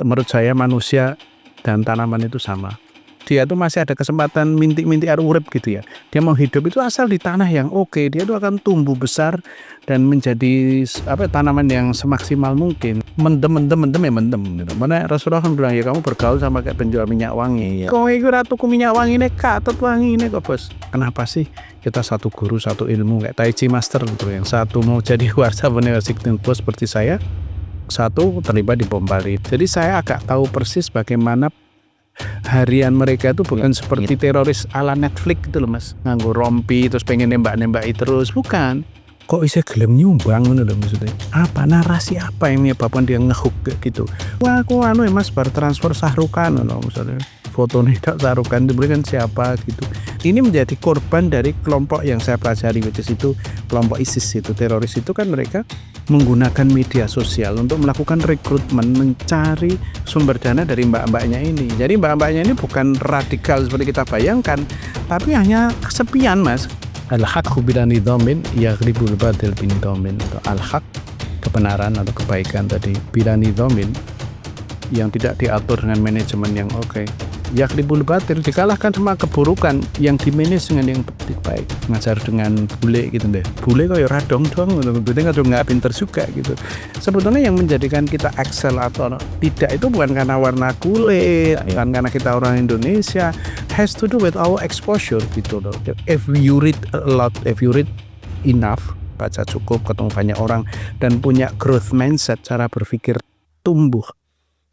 menurut saya manusia dan tanaman itu sama. Dia tuh masih ada kesempatan minti air urip gitu ya. Dia mau hidup itu asal di tanah yang oke, dia tuh akan tumbuh besar dan menjadi tanaman yang semaksimal mungkin. Mendem gitu. Mana Rasulullah kan bilang ya kamu bergaul sama kayak penjual minyak wangi ya. Kowe iku ora tuku minyak wangi nek katut wangi ini kok bos. Kenapa sih kita satu guru satu ilmu kayak Tai Chi Master gitu, yang satu mau jadi wartawan Washington Post seperti saya, satu terlibat di bom Bali. Jadi saya agak tahu persis bagaimana harian mereka itu bukan seperti teroris ala Netflix gitu loh mas, nganggo rompi terus pengen nembak-nembaki terus, bukan. Kok bisa gelem nyumbang ngono lho maksudnya. Apa narasi apa yang menyebabkan dia ngehook kayak gitu. Wah aku mas bar transfer Sahrukan loh misalnya. Foto nih tak Sahrukan diberikan siapa gitu. Ini menjadi korban dari kelompok yang saya pelajari, which is itu kelompok ISIS itu, teroris itu kan mereka menggunakan media sosial untuk melakukan rekrutmen, mencari sumber dana dari mbak-mbaknya ini. Jadi mbak-mbaknya ini bukan radikal seperti kita bayangkan, tapi hanya kesepian mas. Al-haq bila nidhamin yaghlibul batil binidhamin. Al-haq kebenaran atau kebaikan tadi bila nidhamin yang tidak diatur dengan manajemen yang oke. Yaghlibul batil dikalahkan sama keburukan yang dimanage dengan yang baik. Ngajar dengan bule gitu deh. Bule kok ya radong dong, sebetulnya nggak pinter juga gitu. Sebetulnya yang menjadikan kita excel atau tidak itu bukan karena warna kulit, bukan karena kita orang Indonesia, has to do with our exposure gitu loh. If you read a lot, if you read enough, baca cukup, ketemu banyak orang dan punya growth mindset, cara berpikir tumbuh,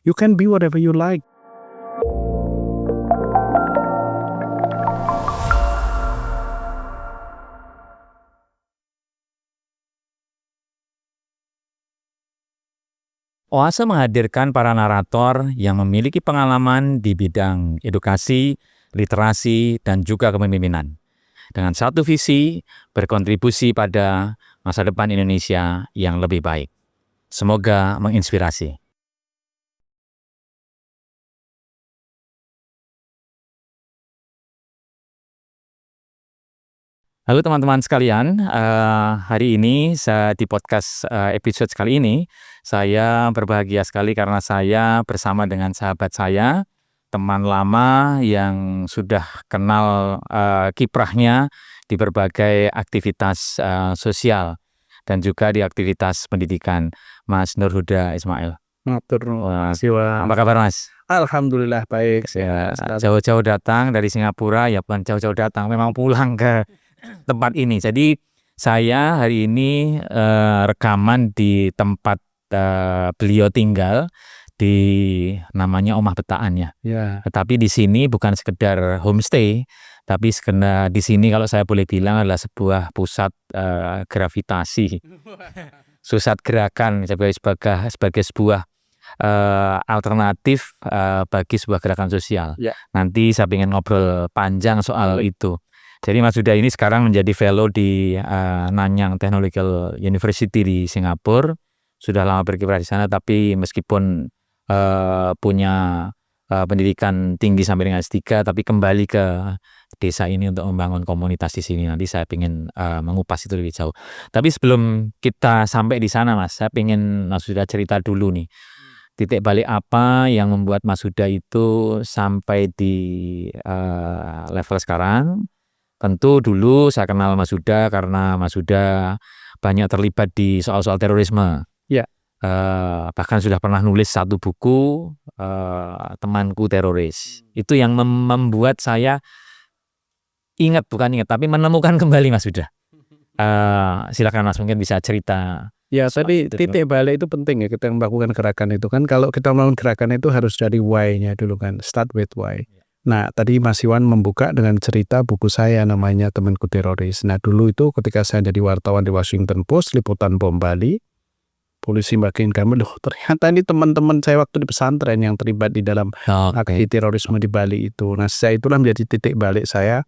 you can be whatever you like. Oase menghadirkan para narator yang memiliki pengalaman di bidang edukasi, literasi, dan juga kepemimpinan. Dengan satu visi, berkontribusi pada masa depan Indonesia yang lebih baik. Semoga menginspirasi. Halo teman-teman sekalian, hari ini di podcast episode kali ini, saya berbahagia sekali karena saya bersama dengan sahabat saya, teman lama yang sudah kenal kiprahnya di berbagai aktivitas sosial dan juga di aktivitas pendidikan, Mas Nur Huda Ismail. Apa kabar Mas? Alhamdulillah baik. Jauh-jauh datang dari Singapura, ya bukan jauh-jauh datang, memang pulang ke tempat ini. Jadi saya hari ini rekaman di tempat beliau tinggal di namanya Omah Betaan ya. Tetapi di sini bukan sekedar homestay, tapi di sini kalau saya boleh bilang adalah sebuah pusat gravitasi, pusat gerakan sebagai sebuah alternatif bagi sebuah gerakan sosial. Nanti saya ingin ngobrol panjang soal itu. Jadi Mas Huda ini sekarang menjadi fellow di Nanyang Technological University di Singapura. Sudah lama berkiprah di sana, tapi meskipun punya pendidikan tinggi sampai dengan S3, tapi kembali ke desa ini untuk membangun komunitas di sini. Nanti saya ingin mengupas itu lebih jauh. Tapi sebelum kita sampai di sana Mas, saya ingin Mas Huda cerita dulu nih. Titik balik apa yang membuat Mas Huda itu sampai di level sekarang? Tentu dulu saya kenal Mas Huda karena Mas Huda banyak terlibat di soal-soal terorisme. Bahkan sudah pernah nulis satu buku, Temanku Teroris. Itu yang membuat saya bukan ingat, tapi menemukan kembali Mas Huda. Silakan Mas, mungkin bisa cerita. Ya, tadi titik balik itu penting ya, kita melakukan gerakan itu kan. Kalau kita melakukan gerakan itu harus dari why-nya dulu kan, start with why. Nah, tadi Mas Iwan membuka dengan cerita buku saya namanya Temanku Teroris. Nah, dulu itu ketika saya jadi wartawan di Washington Post, liputan bom Bali, polisi makin kami, ternyata ini teman-teman saya waktu di pesantren yang terlibat di dalam aksi terorisme di Bali itu. Nah, saya itulah menjadi titik balik saya.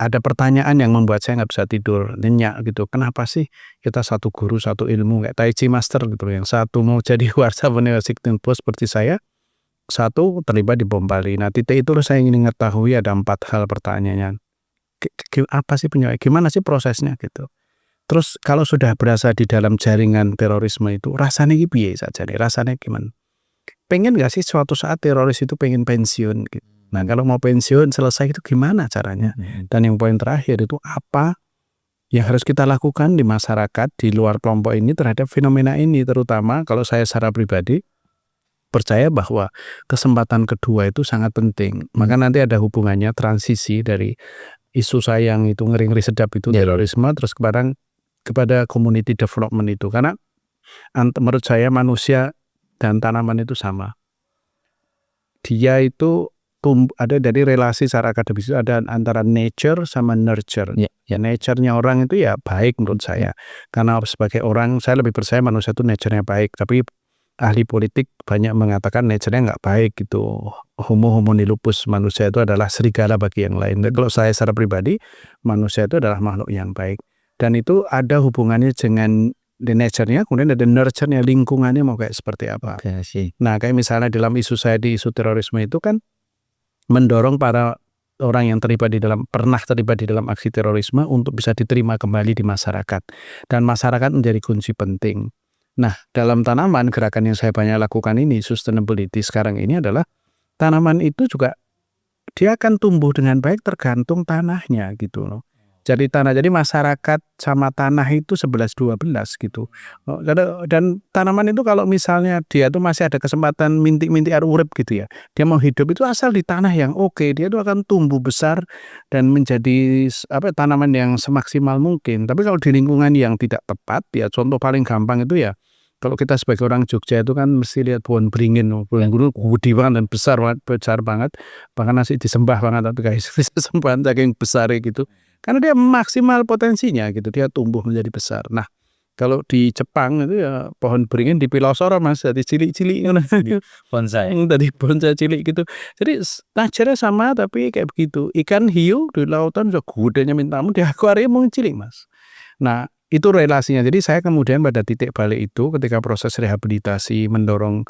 Ada pertanyaan yang membuat saya nggak bisa tidur, nyenyak gitu. Kenapa sih kita satu guru, satu ilmu kayak Tai Chi Master gitu, yang satu mau jadi wartawan Washington Post seperti saya, satu terlibat di bom Bali. Nah, titik itu saya ingin mengetahui ada 4 hal pertanyaannya. Apa sih penyebab? Gimana sih prosesnya gitu? Terus kalau sudah berasa di dalam jaringan terorisme itu rasanya piye saja nih? Rasanya gimana? pengen nggak sih suatu saat teroris itu pengen pensiun gitu. Nah kalau mau pensiun selesai itu gimana caranya? Dan yang poin terakhir itu apa yang harus kita lakukan di masyarakat di luar kelompok ini terhadap fenomena ini, terutama kalau saya secara pribadi percaya bahwa kesempatan kedua itu sangat penting. Maka nanti ada hubungannya transisi dari isu saya yang itu ngeri-ngeri sedap itu terorisme terus kepada community development itu, karena menurut saya manusia dan tanaman itu sama. Dia itu ada dari relasi secara akademis itu ada antara nature sama nurture. Ya nature-nya orang itu ya baik menurut saya. Karena sebagai orang saya lebih percaya manusia itu nature-nya baik. Tapi ahli politik banyak mengatakan nature-nya nggak baik gitu. Homo homini lupus, manusia itu adalah serigala bagi yang lain. Dan kalau saya secara pribadi manusia itu adalah makhluk yang baik. Dan itu ada hubungannya dengan the nature-nya, kemudian ada nurture-nya, lingkungannya mau kayak seperti apa. Nah kayak misalnya dalam isu saya di isu terorisme itu kan mendorong para orang yang pernah terlibat di dalam aksi terorisme untuk bisa diterima kembali di masyarakat. Dan masyarakat menjadi kunci penting. Nah dalam tanaman gerakan yang saya banyak lakukan ini, sustainability sekarang ini adalah tanaman itu juga dia akan tumbuh dengan baik tergantung tanahnya gitu loh. Jadi masyarakat sama tanah itu 11-12 gitu. Dan tanaman itu kalau misalnya dia tuh masih ada kesempatan mintik-mintik air urip gitu ya. Dia mau hidup itu asal di tanah yang oke, dia tuh akan tumbuh besar dan menjadi tanaman yang semaksimal mungkin. Tapi kalau di lingkungan yang tidak tepat, ya contoh paling gampang itu ya, kalau kita sebagai orang Jogja itu kan mesti lihat pohon beringin, pohon beringin gede banget dan besar banget, bahkan masih disembah banget, tapi guys sembahan saking besar gitu, karena dia maksimal potensinya gitu, dia tumbuh menjadi besar. Nah kalau di Jepang itu ya pohon beringin di Pilosoro mas, jadi cilik-cilik Bonsai. Tadi bonsai cilik gitu. Jadi nature-nya sama tapi kayak begitu. Ikan hiu di lautan sudah gedenya minta ampun, di akuarium mungkin cilik mas. Nah itu relasinya. Jadi saya kemudian pada titik balik itu ketika proses rehabilitasi mendorong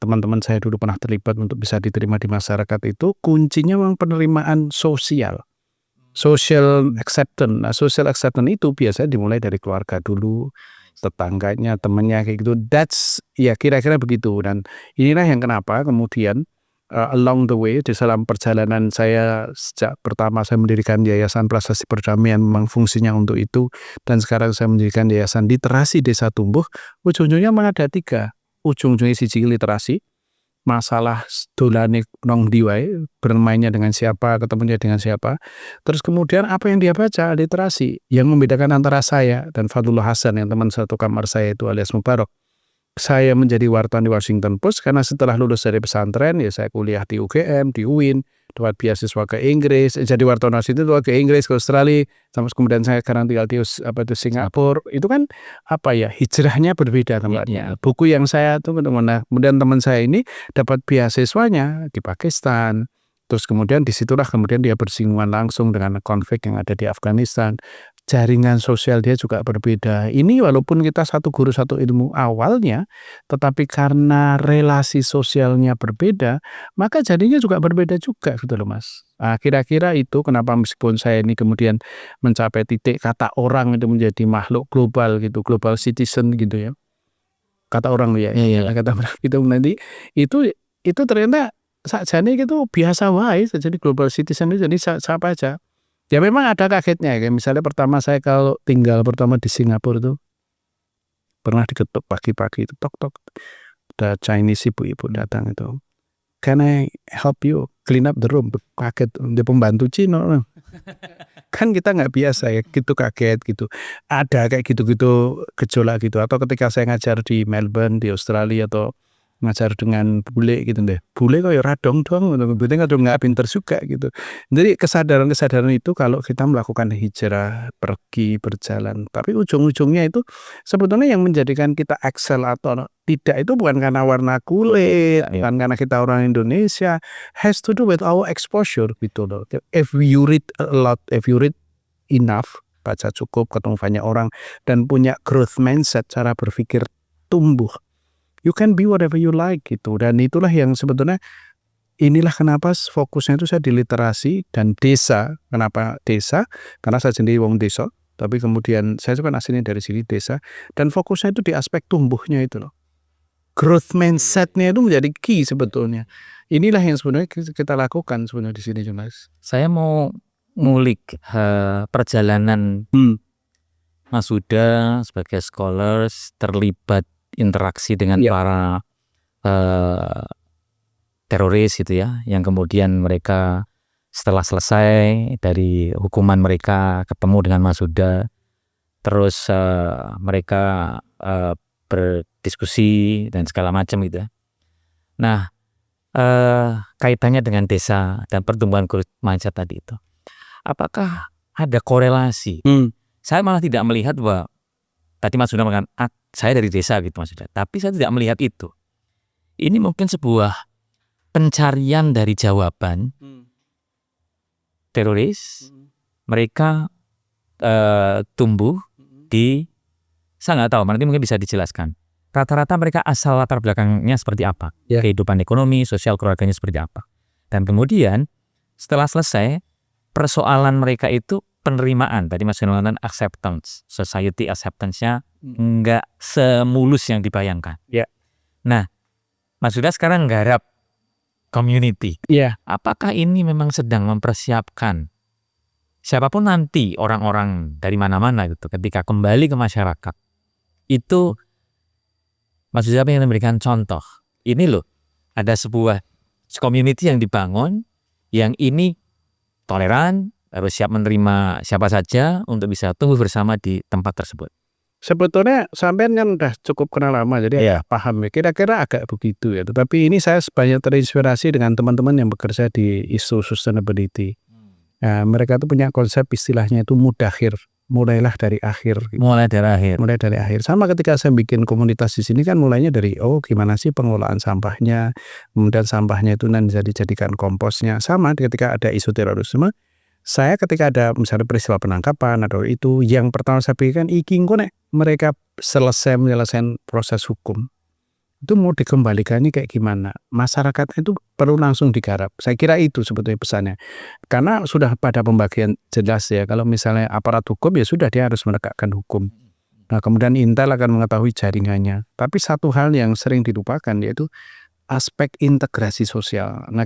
teman-teman saya dulu pernah terlibat untuk bisa diterima di masyarakat itu, kuncinya memang penerimaan sosial. Social acceptance. Nah, social acceptance itu biasanya dimulai dari keluarga dulu, tetangganya, temannya kayak gitu. That's ya kira-kira begitu. Dan inilah yang kenapa kemudian along the way di dalam perjalanan saya sejak pertama saya mendirikan Yayasan Prasasti Perdamaian, memang fungsinya untuk itu, dan sekarang saya mendirikan Yayasan Literasi Desa Tumbuh. Ujung-ujungnya memang ada 3. Ujung-ujungnya siji literasi, masalah dolane nong diwae, bermainnya dengan siapa, ketemunya dengan siapa. Terus kemudian apa yang dia baca, literasi. Yang membedakan antara saya dan Fadlullah Hasan yang teman satu kamar saya itu alias Mubarok. Saya menjadi wartawan di Washington Post karena setelah lulus dari pesantren ya saya kuliah di UGM, di UIN, dapat beasiswa ke Inggris, jadi wartawan itu ke Inggris, ke Australia, sampai kemudian saya sekarang tinggal di Singapura. Itu kan hijrahnya berbeda tempatnya. Buku yang saya tuh kemudian teman saya ini dapat beasiswanya di Pakistan. Terus kemudian disitulah kemudian dia bersinggungan langsung dengan konflik yang ada di Afghanistan. Jaringan sosial dia juga berbeda. Ini walaupun kita satu guru satu ilmu awalnya, tetapi karena relasi sosialnya berbeda, maka jadinya juga berbeda juga gitu loh mas. Nah, kira-kira itu kenapa meskipun saya ini kemudian mencapai titik kata orang itu menjadi makhluk global gitu, global citizen gitu ya. Kata orang ya. Kata orang itu nanti itu ternyata sakjane gitu biasa wae jadi global citizen itu jadi siapa aja. Ya memang ada kagetnya, kayak misalnya pertama saya kalau tinggal pertama di Singapura itu pernah diketuk pagi-pagi itu tok-tok, ada Chinese ibu-ibu datang itu, can I help you clean up the room? Kaget, dia pembantu Cina. Kan kita nggak biasa ya, gitu kaget gitu. Ada kayak gitu-gitu gejolak gitu. Atau ketika saya ngajar di Melbourne di Australia atau ngajar dengan bule gitu deh. Bule kok ya radong dong, bule kadang nggak pinter juga gitu. Jadi kesadaran itu kalau kita melakukan hijrah, pergi, berjalan, tapi ujung-ujungnya itu sebetulnya yang menjadikan kita excel atau tidak itu bukan karena warna kulit, bukan karena kita orang Indonesia, has to do with our exposure gitu loh. If you read a lot, if you read enough, baca cukup, ketemu banyak orang, dan punya growth mindset, cara berpikir tumbuh, you can be whatever you like gitu. Dan itulah yang sebetulnya inilah kenapa fokusnya itu saya di literasi dan desa. Kenapa desa? Karena saya sendiri wong desa, tapi kemudian saya juga aslinya dari sini desa, dan fokusnya itu di aspek tumbuhnya itu loh. growth mindset-nya itu menjadi key sebetulnya. Inilah yang sebenarnya kita lakukan sebenarnya di sini, Mas. Saya mau ngulik perjalanan Mas Huda sebagai scholars terlibat interaksi dengan para teroris gitu ya, yang kemudian mereka setelah selesai dari hukuman mereka ketemu dengan Mas Huda, terus mereka berdiskusi dan segala macam gitu ya. Nah, kaitannya dengan desa dan pertumbuhan growth mindset tadi itu, apakah ada korelasi? Saya malah tidak melihat bahwa tadi Mas Huda mengatakan saya dari desa gitu Mas Huda, tapi saya tidak melihat itu. Ini mungkin sebuah pencarian dari jawaban teroris. Mereka tumbuh di, saya nggak tahu, nanti mungkin bisa dijelaskan. Rata-rata mereka asal latar belakangnya seperti apa, kehidupan ekonomi, sosial keluarganya seperti apa. Dan kemudian setelah selesai, persoalan mereka itu penerimaan. Tadi Mas Huda mengatakan acceptance, society acceptance-nya nggak semulus yang dibayangkan. Nah, Mas Huda sekarang nggarap community. Apakah ini memang sedang mempersiapkan siapapun nanti orang-orang dari mana-mana gitu ketika kembali ke masyarakat itu, Mas Huda ingin memberikan contoh. Ini loh, ada sebuah community yang dibangun yang ini toleran, harus siap menerima siapa saja untuk bisa tumbuh bersama di tempat tersebut. Sebetulnya sampean kan udah cukup kenal lama, jadi paham ya, kira-kira agak begitu ya. Tetapi ini saya banyak terinspirasi dengan teman-teman yang bekerja di isu sustainability. Nah, mereka tuh punya konsep istilahnya itu mudakhir, mulailah dari akhir. Mulai dari akhir. Sama ketika saya bikin komunitas di sini kan mulainya dari gimana sih pengelolaan sampahnya, kemudian sampahnya itu nanti dijadikan komposnya. Sama ketika ada isu terorisme, saya ketika ada misalnya peristiwa penangkapan atau itu, yang pertama saya pikirkan nek mereka selesai menyelesaikan proses hukum itu mau dikembalikannya kayak gimana, masyarakat itu perlu langsung digarap. Saya kira itu sebetulnya pesannya, karena sudah pada pembagian jelas ya, kalau misalnya aparat hukum ya sudah dia harus menegakkan hukum. Nah kemudian Intel akan mengetahui jaringannya, tapi satu hal yang sering dilupakan yaitu aspek integrasi sosial. Nah,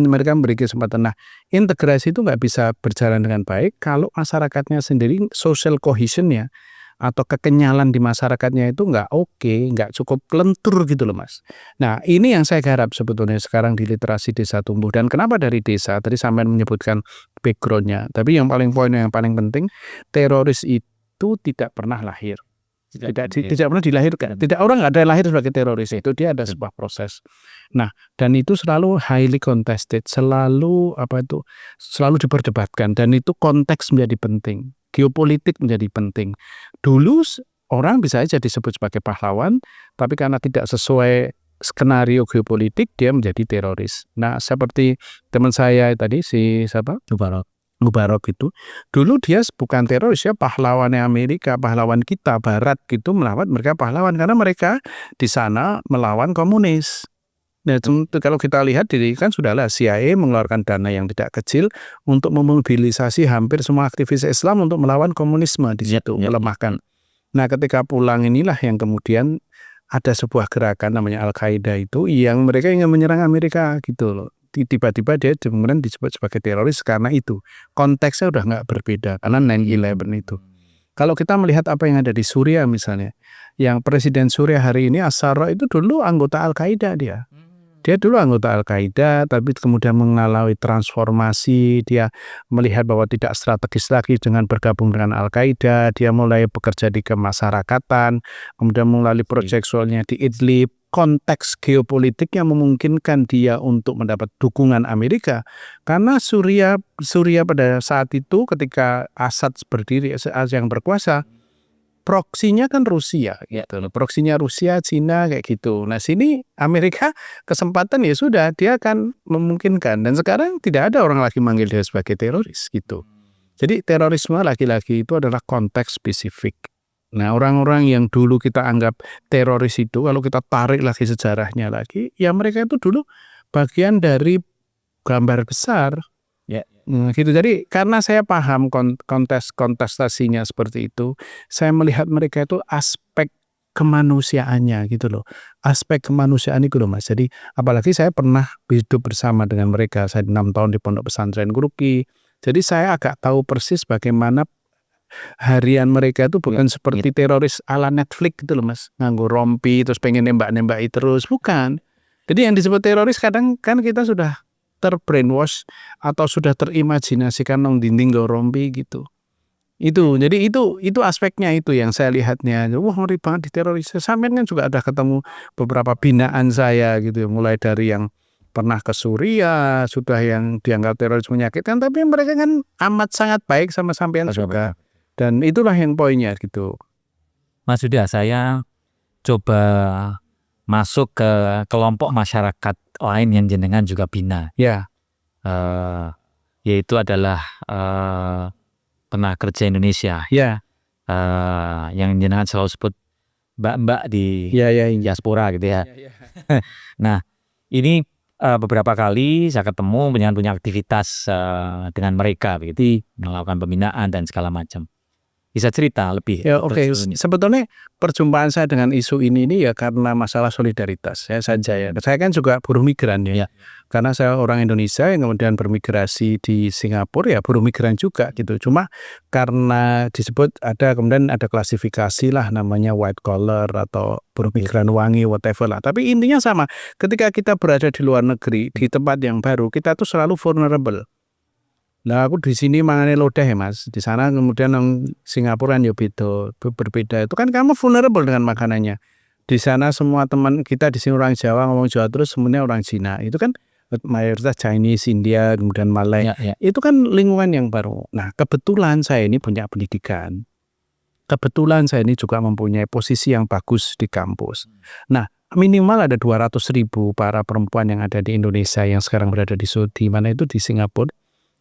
mereka memberi kesempatan. Nah, integrasi itu nggak bisa berjalan dengan baik kalau masyarakatnya sendiri social cohesion-nya atau kekenyalan di masyarakatnya itu nggak nggak cukup lentur gitu loh Mas. Nah, ini yang saya garap sebetulnya sekarang di literasi desa tumbuh. Dan kenapa dari desa? Tadi sampai menyebutkan background-nya. Tapi yang paling penting, teroris itu tidak pernah lahir. Tidak pernah dilahirkan. Orang nggak ada yang lahir sebagai teroris, itu dia ada sebuah proses. Nah, dan itu selalu highly contested, selalu diperdebatkan, dan itu konteks menjadi penting, geopolitik menjadi penting. Dulu orang bisa aja disebut sebagai pahlawan, tapi karena tidak sesuai skenario geopolitik dia menjadi teroris. Nah, seperti teman saya tadi si Mubarak itu, dulu dia bukan teroris ya, pahlawannya Amerika, pahlawan kita Barat gitu melawan mereka pahlawan karena mereka di sana melawan komunis. Nah, kalau kita lihat kan sudahlah CIA mengeluarkan dana yang tidak kecil untuk memobilisasi hampir semua aktivis Islam untuk melawan komunisme di situ, melemahkan. Nah, ketika pulang inilah yang kemudian ada sebuah gerakan namanya Al-Qaeda itu yang mereka ingin menyerang Amerika gitu loh. Tiba-tiba dia kemudian disebut sebagai teroris karena itu. Konteksnya udah nggak berbeda karena 9/11 itu. Kalau kita melihat apa yang ada di Suriah misalnya, yang Presiden Suriah hari ini Assad itu dulu anggota Al-Qaeda dia. Dia dulu anggota Al-Qaeda, tapi kemudian mengalami transformasi, dia melihat bahwa tidak strategis lagi dengan bergabung dengan Al-Qaeda, dia mulai bekerja di kemasyarakatan, kemudian melalui proyek soalnya di Idlib, konteks geopolitik yang memungkinkan dia untuk mendapat dukungan Amerika. Karena Suriah pada saat itu ketika Assad berdiri yang berkuasa, proksinya kan Rusia gitu. Proksinya Rusia, Cina kayak gitu. Nah, sini Amerika kesempatan ya sudah dia akan memungkinkan, dan sekarang tidak ada orang lagi manggil dia sebagai teroris gitu. Jadi terorisme lagi-lagi itu adalah konteks spesifik. Nah, orang-orang yang dulu kita anggap teroris itu kalau kita tarik lagi sejarahnya lagi, ya mereka itu dulu bagian dari gambar besar. Gitu. Jadi karena saya paham kontestasinya seperti itu, saya melihat mereka itu aspek kemanusiaannya gitu loh. Aspek kemanusiaan itu loh Mas. Jadi apalagi saya pernah hidup bersama dengan mereka. Saya 6 tahun di Pondok Pesantren Nguruki. Jadi saya agak tahu persis bagaimana harian mereka itu bukan seperti teroris ala Netflix gitu loh Mas. Nganggo rompi terus pengen nembak-nembaki terus, bukan. Jadi yang disebut teroris kadang kan kita sudah terbrainwash atau sudah terimajinasikan nang dinding nggo rompi gitu. Jadi itu aspeknya itu yang saya lihatnya. Wah, ngeri banget di teroris. Sampean kan juga ada ketemu beberapa binaan saya gitu ya, mulai dari yang pernah ke Suriah, sudah yang dianggap teroris menyakitkan, tapi mereka kan amat sangat baik sama sampean juga. Dan itulah yang poinnya gitu. Mas Huda, saya coba masuk ke kelompok masyarakat lain yang jenengan juga bina. Ya. Yaitu adalah tenaga kerja Indonesia. Ya. Yang jenengan selalu sebut mbak-mbak di diaspora gitu ya. Nah, ini beberapa kali saya ketemu punya aktivitas dengan mereka begitu, melakukan pembinaan dan segala macam. Bisa cerita lebih? Ya, oke. Sebetulnya perjumpaan saya dengan isu ini ya karena masalah solidaritas saja ya. Saya kan juga buruh migran ya. Karena saya orang Indonesia yang kemudian bermigrasi di Singapura ya buruh migran juga gitu. Cuma karena disebut kemudian ada klasifikasi lah namanya white collar atau buruh migran wangi whatever lah. Tapi intinya sama. Ketika kita berada di luar negeri di tempat yang baru, kita tuh selalu vulnerable. Nah, aku di sini mangane lodeh ya Mas. Di sana kemudian yang Singapura kan ya berbeda. Itu kan kamu vulnerable dengan makanannya. Di sana semua teman kita di sini orang Jawa ngomong Jawa terus semuanya orang Cina. Itu kan mayoritas Chinese, India, kemudian Malay. Itu kan lingkungan yang baru. Nah, kebetulan saya ini punya pendidikan. Kebetulan saya ini juga mempunyai posisi yang bagus di kampus. Nah, minimal ada 200.000 para perempuan yang ada di Indonesia yang sekarang berada di mana itu di Singapura.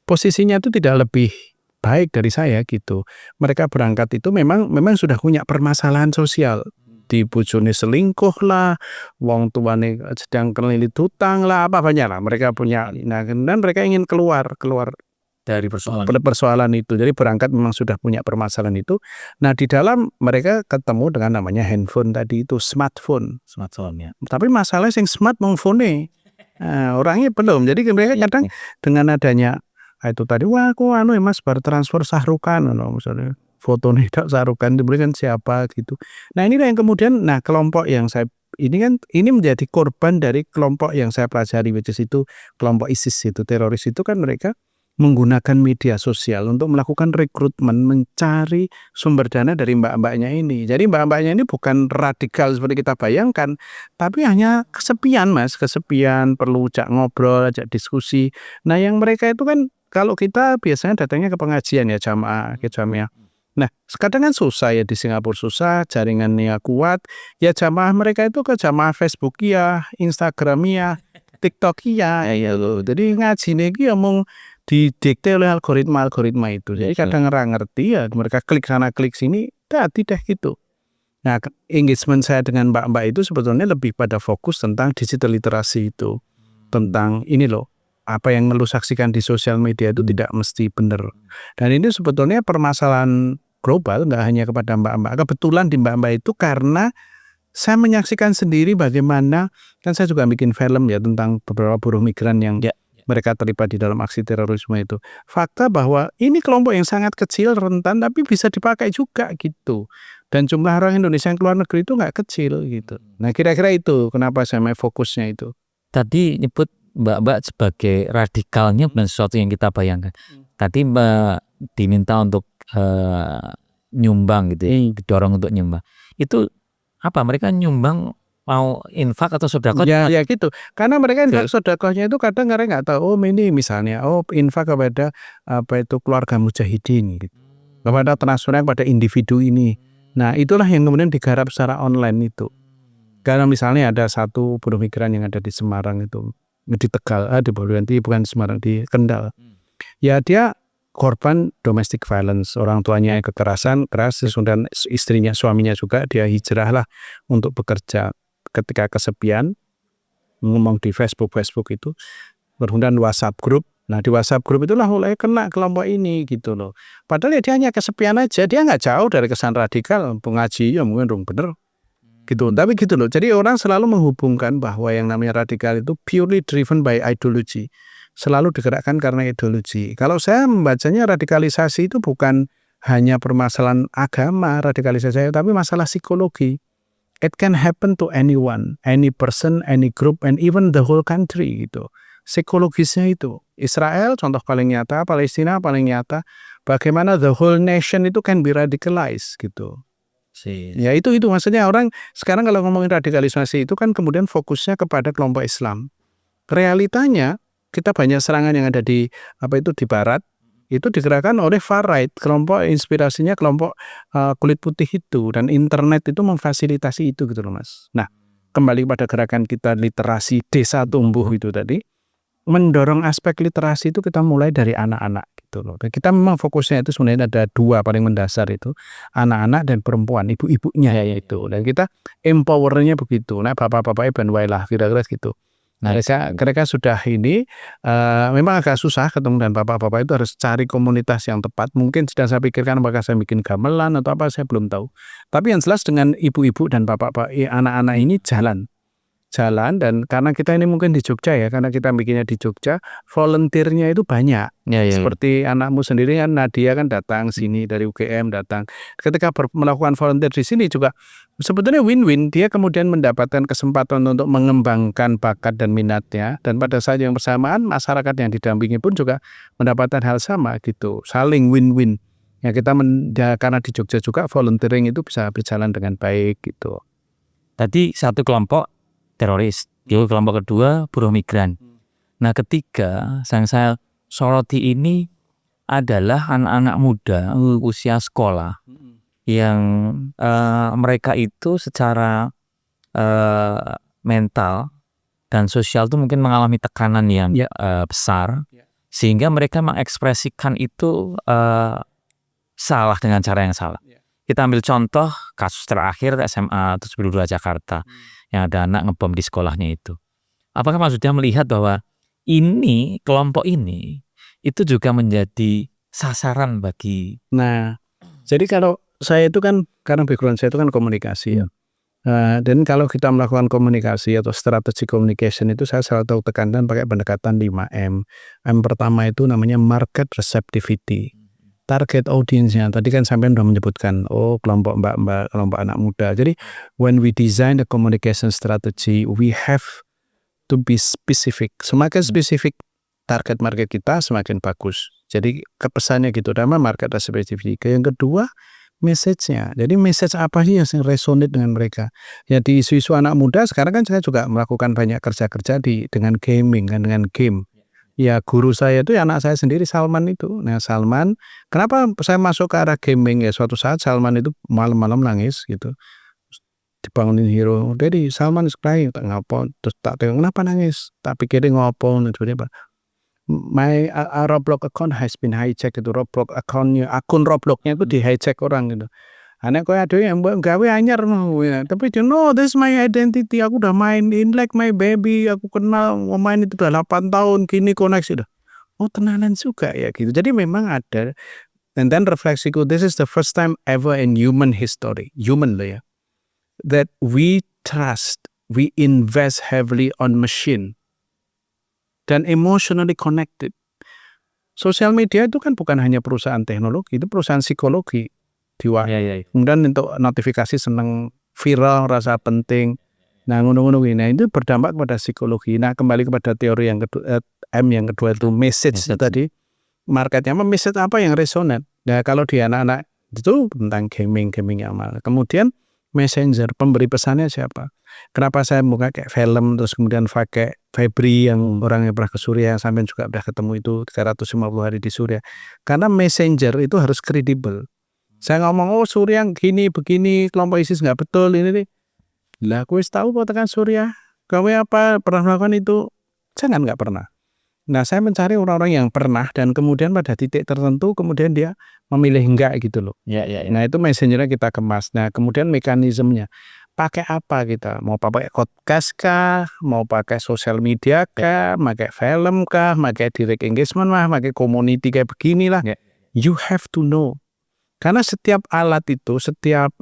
Posisinya itu tidak lebih baik dari saya gitu. Mereka berangkat itu memang sudah punya permasalahan sosial. Di bojone selingkuh lah, wong tuane sedang kelilit hutang lah, apa banyak lah. Mereka punya, nah dan mereka ingin keluar dari persoalan itu. Jadi berangkat memang sudah punya permasalahan itu. Nah di dalam mereka ketemu dengan namanya handphone tadi itu, smartphone ya. Tapi masalahnya yang smart mau phone orangnya belum. Jadi mereka kadang dengan adanya itu tadi, wah aku Mas baru transfer Sahrukan misalnya foto nih Sahrukan diberikan siapa gitu. Nah inilah yang kemudian kelompok yang saya ini menjadi korban dari kelompok yang saya pelajari, which is itu kelompok ISIS itu, teroris itu kan mereka menggunakan media sosial untuk melakukan rekrutmen, mencari sumber dana dari mbak-mbaknya ini. Jadi mbak-mbaknya ini bukan radikal seperti kita bayangkan, tapi hanya kesepian Mas, perlu ngobrol, ajak diskusi. Nah yang mereka itu kan kalau kita biasanya datangnya ke pengajian ya jamaah. Nah kadang kan susah ya di Singapura, susah jaringannya kuat. Ya jamaah mereka itu ke jamaah Facebook ya, Instagram ya, TikTok ya loh. Jadi ngaji niki omong didikte oleh algoritma itu. Jadi kadang ngerti ya mereka klik sana klik sini, tidak gitu. Nah engagement saya dengan mbak-mbak itu sebetulnya lebih pada fokus tentang digital literasi itu, tentang ini loh. Apa yang lu saksikan di sosial media itu tidak mesti benar. Dan ini sebetulnya permasalahan global, nggak hanya kepada mbak-mbak. Kebetulan di mbak-mbak itu karena saya menyaksikan sendiri bagaimana, kan saya juga bikin film ya tentang beberapa buruh migran yang mereka terlibat di dalam aksi terorisme itu. Fakta bahwa ini kelompok yang sangat kecil, rentan, tapi bisa dipakai juga gitu. Dan jumlah orang Indonesia yang keluar negeri itu nggak kecil gitu. Nah kira-kira itu kenapa saya fokusnya itu. Tadi nyebut mbak-mbak sebagai radikalnya bukan sesuatu yang kita bayangkan. Tadi mbak diminta untuk nyumbang gitu ya, didorong untuk nyumbang. Itu apa? Mereka nyumbang mau infak atau sedekah? Ya gitu. Karena mereka infak sedekahnya itu kadang mereka nggak tahu. Ini misalnya infak kepada keluarga mujahidin gitu. Kepada transfernya kepada individu ini. Nah itulah yang kemudian digarap secara online itu. Karena misalnya ada satu buruh migran yang ada di Semarang itu, di Tegal, bukan Semarang, di Kendal. Ya dia korban domestic violence, orang tuanya kekerasan keras, dan istrinya, suaminya juga, dia hijrah lah untuk bekerja. Ketika kesepian, ngomong di Facebook itu, berhubungan WhatsApp group. Nah di WhatsApp group itulah mulai kena kelompok ini gitu loh. Padahal ya dia hanya kesepian aja, dia nggak jauh dari kesan radikal, pengaji ya mungkin bener. gitu. Tapi gitu loh. Jadi orang selalu menghubungkan bahwa yang namanya radikal itu purely driven by ideology. Selalu digerakkan karena ideologi. Kalau saya membacanya radikalisasi itu bukan hanya permasalahan agama radikalisasi, tapi masalah psikologi. It can happen to anyone, any person, any group, and even the whole country gitu. Psikologisnya itu. Israel contoh paling nyata, Palestina paling nyata. Bagaimana the whole nation itu can be radicalized gitu. Ya itu maksudnya orang sekarang kalau ngomongin radikalisasi itu kan kemudian fokusnya kepada kelompok Islam. Realitanya kita banyak serangan yang ada di di barat itu digerakkan oleh far right, kelompok inspirasinya kelompok kulit putih itu, dan internet itu memfasilitasi itu gitu loh Mas. Nah, kembali pada gerakan kita literasi desa tumbuh itu tadi, mendorong aspek literasi itu kita mulai dari anak-anak gitu loh. Dan kita memang fokusnya itu sebenarnya ada 2 paling mendasar itu, anak-anak dan perempuan, ibu-ibunya itu. Dan kita empowernya begitu. Nah, bapak-bapaknya ben wae lah kira-kira gitu. Nah, mereka sudah ini memang agak susah ketemu dan bapak-bapak itu harus cari komunitas yang tepat. Mungkin sedang saya pikirkan apakah saya bikin gamelan atau apa, saya belum tahu. Tapi yang jelas dengan ibu-ibu dan bapak-bapak anak-anak ini jalan dan karena kita ini mungkin di Jogja ya, karena kita bikinnya di Jogja, volunteernya itu banyak. Seperti anakmu sendiri kan, Nadia kan datang sini dari UGM datang. Ketika melakukan volunteer di sini juga sebetulnya win-win. Dia kemudian mendapatkan kesempatan untuk mengembangkan bakat dan minatnya, dan pada saat yang bersamaan masyarakat yang didampingi pun juga mendapatkan hal sama gitu. Saling win-win. Ya kita karena di Jogja juga volunteering itu bisa berjalan dengan baik gitu. Tadi satu kelompok teroris, kelompok kedua buruh migran. Nah, ketiga yang saya soroti ini adalah anak-anak muda usia sekolah yang mereka itu secara mental dan sosial itu mungkin mengalami tekanan yang besar, sehingga mereka mengekspresikan itu salah dengan cara yang salah. Kita ambil contoh kasus terakhir SMA 72 Jakarta yang ada anak ngebom di sekolahnya itu. Apakah maksudnya melihat bahwa ini kelompok ini itu juga menjadi sasaran bagi. Nah, jadi kalau saya itu kan karena background saya itu kan komunikasi ya. Dan kalau kita melakukan komunikasi atau strategi communication itu saya selalu tahu tekankan pakai pendekatan 5M. M pertama itu namanya market receptivity. Target audiensnya tadi kan sampai udah menyebutkan kelompok mbak-mbak, kelompok anak muda. Jadi when we design the communication strategy, we have to be specific. Semakin spesifik target market kita, semakin bagus. Jadi kepesannya gitu, nama market receptivity. Yang kedua, message-nya. Jadi message apa sih yang resonate dengan mereka? Ya di isu-isu anak muda sekarang kan saya juga melakukan banyak kerja-kerja dengan gaming kan, dengan game. Ya guru saya itu ya anak saya sendiri, Salman itu. Nah Salman, kenapa saya masuk ke arah gaming ya, suatu saat Salman itu malam-malam nangis gitu. Dibangunin hero, jadi Salman is crying, tak ngapo, terus tak tengok kenapa nangis, tak pikirin ngopo, tiba-tiba my Roblox account has been hijacked itu, Roblox accountnya, akun Robloxnya itu di hijack orang gitu. Anak kowe aduh yang gawe anyar tapi no, this is my identity, aku udah main in like my baby, aku kenal main itu udah 8 tahun gini koneksi udah. Oh tenanan juga ya gitu. Jadi memang ada, and then refleksiku, this is the first time ever in human history, human loh ya, that we trust, we invest heavily on machine dan emotionally connected. Sosial media itu kan bukan hanya perusahaan teknologi, itu perusahaan psikologi. Kemudian untuk notifikasi seneng, viral, rasa penting. Nah ngono-ngono ini, nah, itu berdampak pada psikologi. Nah kembali kepada teori yang kedua, M yang kedua itu message tadi. Marketnya message apa yang resonan. Nah kalau di anak-anak itu tentang gaming yang mal. Kemudian messenger, pemberi pesannya siapa? Kenapa saya buka kayak film terus kemudian pakai Febri yang orang yang pernah ke Suriah, sampai juga udah ketemu itu 350 hari di Suriah. Karena messenger itu harus kredibel. Saya ngomong Suriah gini begini, kelompok ISIS nggak betul ini nih. Lah kowe tahu kok tekan Suriah? Kowe apa pernah melakukan itu? Jangan nggak pernah. Nah saya mencari orang-orang yang pernah dan kemudian pada titik tertentu kemudian dia memilih enggak gitu loh. Nah itu messengernya kita kemas. Nah kemudian mekanismenya pakai apa kita? Mau pakai podcast kah? Mau pakai sosial media kah? Pakai film kah? Pakai direct engagement pakai community kayak beginilah. You have to know. Karena setiap alat itu, setiap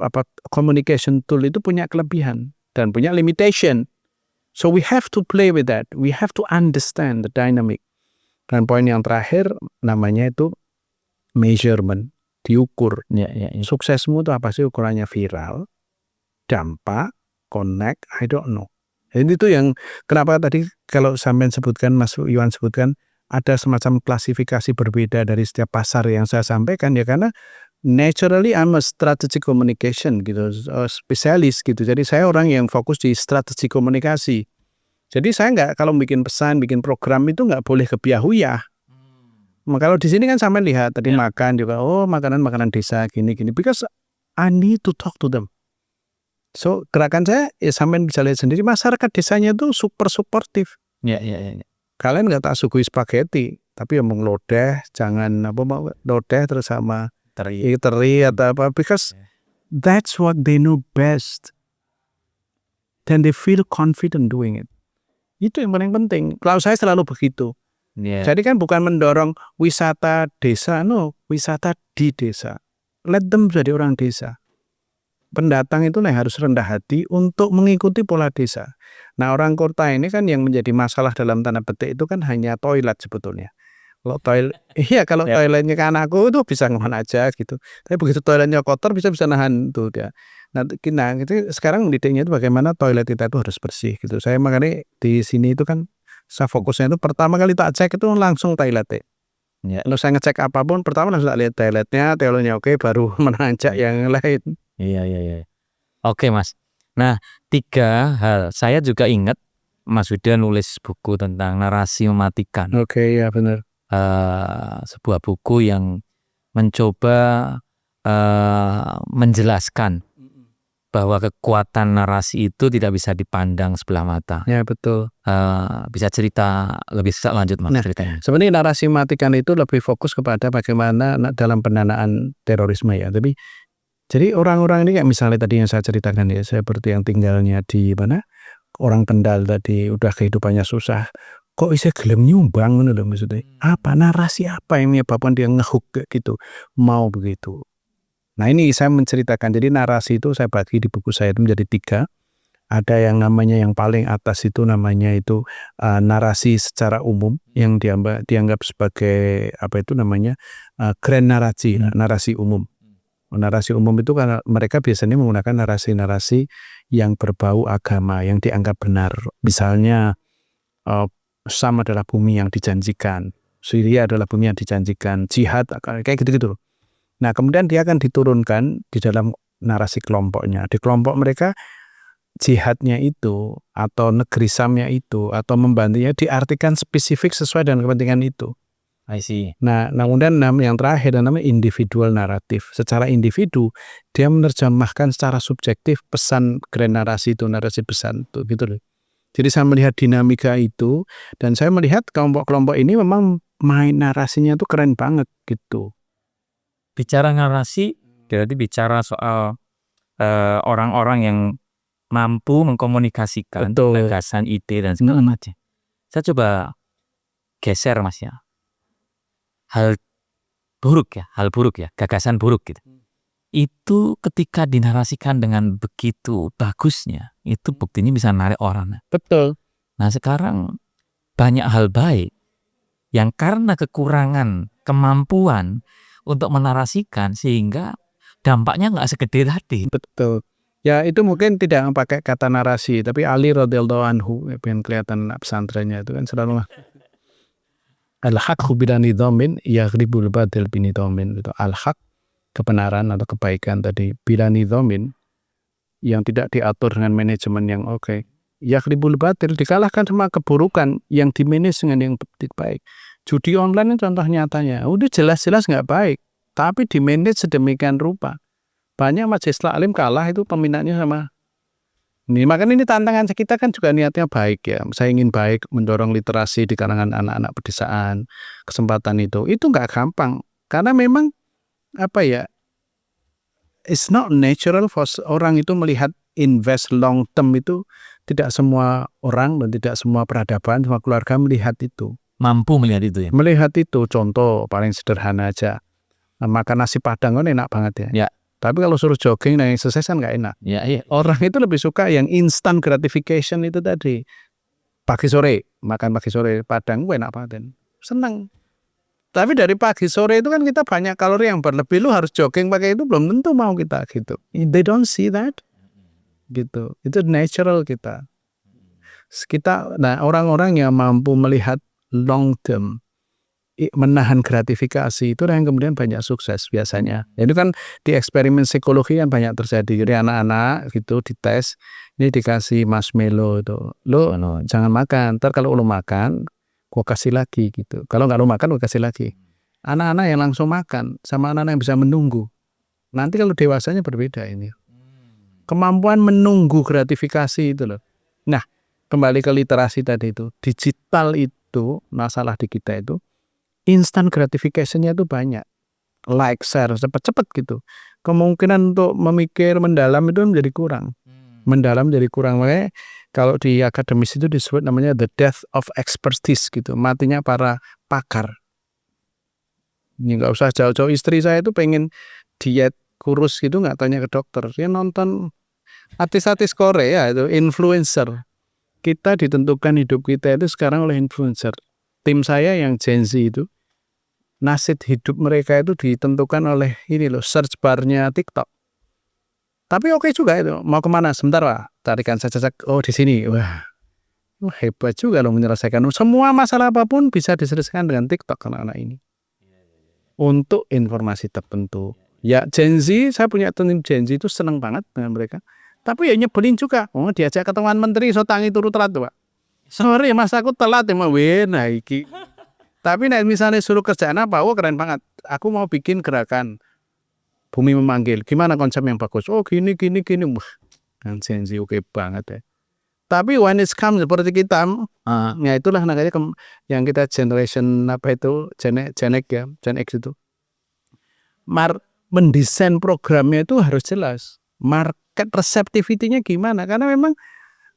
communication tool itu punya kelebihan dan punya limitation. So we have to play with that. We have to understand the dynamic. Dan poin yang terakhir namanya itu measurement, diukur. Ya. Suksesmu itu apa sih ukurannya? Viral, dampak, connect, I don't know. Jadi itu yang kenapa tadi kalau sampean sebutkan, Mas Iwan sebutkan, ada semacam klasifikasi berbeda dari setiap pasar yang saya sampaikan ya, karena naturally I'm a strategic communication gitu, spesialis gitu. Jadi saya orang yang fokus di strategi komunikasi. Jadi saya nggak, kalau bikin pesan, bikin program itu nggak boleh kebiahuyah. Kalau di sini kan sampean lihat tadi makan juga, oh makanan desa gini-gini, because I need to talk to them. So gerakan saya ya sampean bisa lihat sendiri, masyarakat desanya itu super suportif. Ya. Kalian nggak tak suguhi spaghetti, tapi ya mau lodeh, jangan mau lodeh terus sama teri atau apa, because that's what they know best. Then they feel confident doing it. Itu yang paling penting. Kalau saya selalu begitu. Yeah. Jadi kan bukan mendorong wisata desa, no, wisata di desa. Let them jadi orang desa. Pendatang itu harus rendah hati untuk mengikuti pola desa. Nah, orang kota ini kan yang menjadi masalah dalam tanda petik itu kan hanya toilet sebetulnya. Kalau toiletnya kan anakku itu bisa ngaman aja gitu. Tapi begitu toiletnya kotor bisa nahan tuh dia. Nah, itu sekarang didiknya itu bagaimana toilet kita itu harus bersih gitu. Saya makanya di sini itu kan saya fokusnya itu pertama kali tak cek itu langsung toiletnya. Ya. Kalau saya ngecek apapun pertama langsung tak lihat toiletnya oke, baru menanjak yang lain. Iya. Oke, Mas. Nah, 3 hal. Saya juga ingat Mas Wida nulis buku tentang narasi mematikan. Oke, ya benar. Sebuah buku yang mencoba menjelaskan bahwa kekuatan narasi itu tidak bisa dipandang sebelah mata. Ya, betul. Bisa cerita lebih lanjut, Mas, ceritanya. Sebenarnya narasi mematikan itu lebih fokus kepada bagaimana dalam pendanaan terorisme ya. Jadi orang-orang ini kayak misalnya tadi yang saya ceritakan ya, seperti yang tinggalnya di mana, orang Kendal tadi udah kehidupannya susah, kok bisa gelem nyumbang ngono lho maksudnya. Apa narasi apa yang menyebabkan dia ngehook kayak gitu, mau begitu. Nah, ini saya menceritakan, jadi narasi itu saya bagi di buku saya itu menjadi 3. Ada yang namanya yang paling atas itu namanya itu narasi secara umum yang dianggap sebagai grand narasi, narasi umum. Narasi umum itu karena mereka biasanya menggunakan narasi-narasi yang berbau agama yang dianggap benar. Misalnya Syam adalah bumi yang dijanjikan, Syria adalah bumi yang dijanjikan, jihad kayak gitu-gitu. Nah, kemudian dia akan diturunkan di dalam narasi kelompoknya. Di kelompok mereka jihadnya itu atau negeri Syamnya itu atau membantunya diartikan spesifik sesuai dengan kepentingan itu. I see. Nah, kemudian yang terakhir namanya individual naratif. Secara individu dia menerjemahkan secara subjektif pesan grand narasi itu, narasi pesan itu gitu loh. Jadi saya melihat dinamika itu dan saya melihat kelompok-kelompok ini memang main narasinya tuh keren banget gitu. Bicara narasi berarti bicara soal orang-orang yang mampu mengkomunikasikan gagasan, ide dan segala macam. Saya coba geser, Mas ya. Hal buruk ya, gagasan buruk gitu. Itu ketika dinarasikan dengan begitu bagusnya, itu buktinya bisa narik orang. Betul. Nah, sekarang banyak hal baik yang karena kekurangan kemampuan untuk menarasikan sehingga dampaknya nggak segede tadi. Betul. Ya, itu mungkin tidak pakai kata narasi, tapi Ali radhiyallahu anhu yang kelihatan pesantrennya itu kan selalu al-haq bila nidhamin yaghribul batil binidhamin. Itu al-haq, kebenaran atau kebaikan tadi, bila nidhamin yang tidak diatur dengan manajemen yang oke, yaghribul batil dikalahkan sama keburukan yang dimanage dengan yang baik. Judi online itu contoh nyatanya, udah jelas-jelas nggak baik, tapi dimanage sedemikian rupa. Banyak majelis taklim kalah itu peminatnya sama ini. Makanya ini tantangan kita kan juga niatnya baik ya. Saya ingin baik, mendorong literasi di kalangan anak-anak pedesaan. Kesempatan itu nggak gampang. Karena memang it's not natural for orang itu melihat invest long term itu. Tidak semua orang dan tidak semua peradaban, semua keluarga melihat itu. Mampu melihat itu ya? Melihat itu, contoh paling sederhana aja. Makan nasi Padang kan enak banget ya. Ya. Tapi kalau suruh jogging dan exercise kan nggak enak. Ya, iya. Orang itu lebih suka yang instant gratification itu tadi. Pagi sore, makan pagi sore Padang enak banget. Senang. Tapi dari pagi sore itu kan kita banyak kalori yang berlebih, lu harus jogging pakai itu belum tentu mau kita gitu. They don't see that. Gitu. Itu natural kita. Nah, orang-orang yang mampu melihat long term, menahan gratifikasi, itu yang kemudian banyak sukses biasanya. Itu kan di eksperimen psikologi kan banyak terjadi. Jadi anak-anak gitu dites, ini dikasih marshmallow itu, lo jangan makan, ntar kalau lo makan gua kasih lagi gitu, kalau nggak lo makan gua kasih lagi. Anak-anak yang langsung makan sama anak-anak yang bisa menunggu, nanti kalau dewasanya berbeda ini. Kemampuan menunggu gratifikasi itu loh. Nah, kembali ke literasi tadi itu, digital itu masalah di kita itu instant gratification-nya itu banyak, like, share, cepet-cepet gitu. Kemungkinan untuk memikir mendalam itu menjadi kurang. Makanya kalau di akademis itu disebut namanya the death of expertise gitu, matinya para pakar. Ini nggak usah jauh-jauh, istri saya itu pengen diet kurus gitu nggak tanya ke dokter, dia nonton artis-artis Korea itu influencer. Kita ditentukan hidup kita itu sekarang oleh influencer. Tim saya yang Gen Z itu, nasib hidup mereka itu ditentukan oleh ini loh, search bar-nya TikTok. Tapi oke juga itu, mau kemana? Sebentar Pak, tarikan saja, oh di sini. Wah, hebat juga loh menyelesaikan. Semua masalah apapun bisa diselesaikan dengan TikTok anak-anak ini. Untuk informasi tertentu. Ya Gen Z, saya punya tim Gen Z itu seneng banget dengan mereka. Tapi ya nyebelin juga. Oh diajak ketemuan menteri, so tangi turu telat tuh Pak. Sorry mas aku telat emang nah iki. Tapi nek misalnya suruh kerjaan apa, oh keren banget. Aku mau bikin gerakan Bumi Memanggil. Gimana konsep yang bagus? Oh gini. Wah, kan Gen Z oke banget ya. Tapi when it's come seperti kita, ya itulah namanya yang kita generation apa itu Gen X ya, Gen X itu. Mendesain programnya itu harus jelas. Market receptivity-nya gimana? Karena memang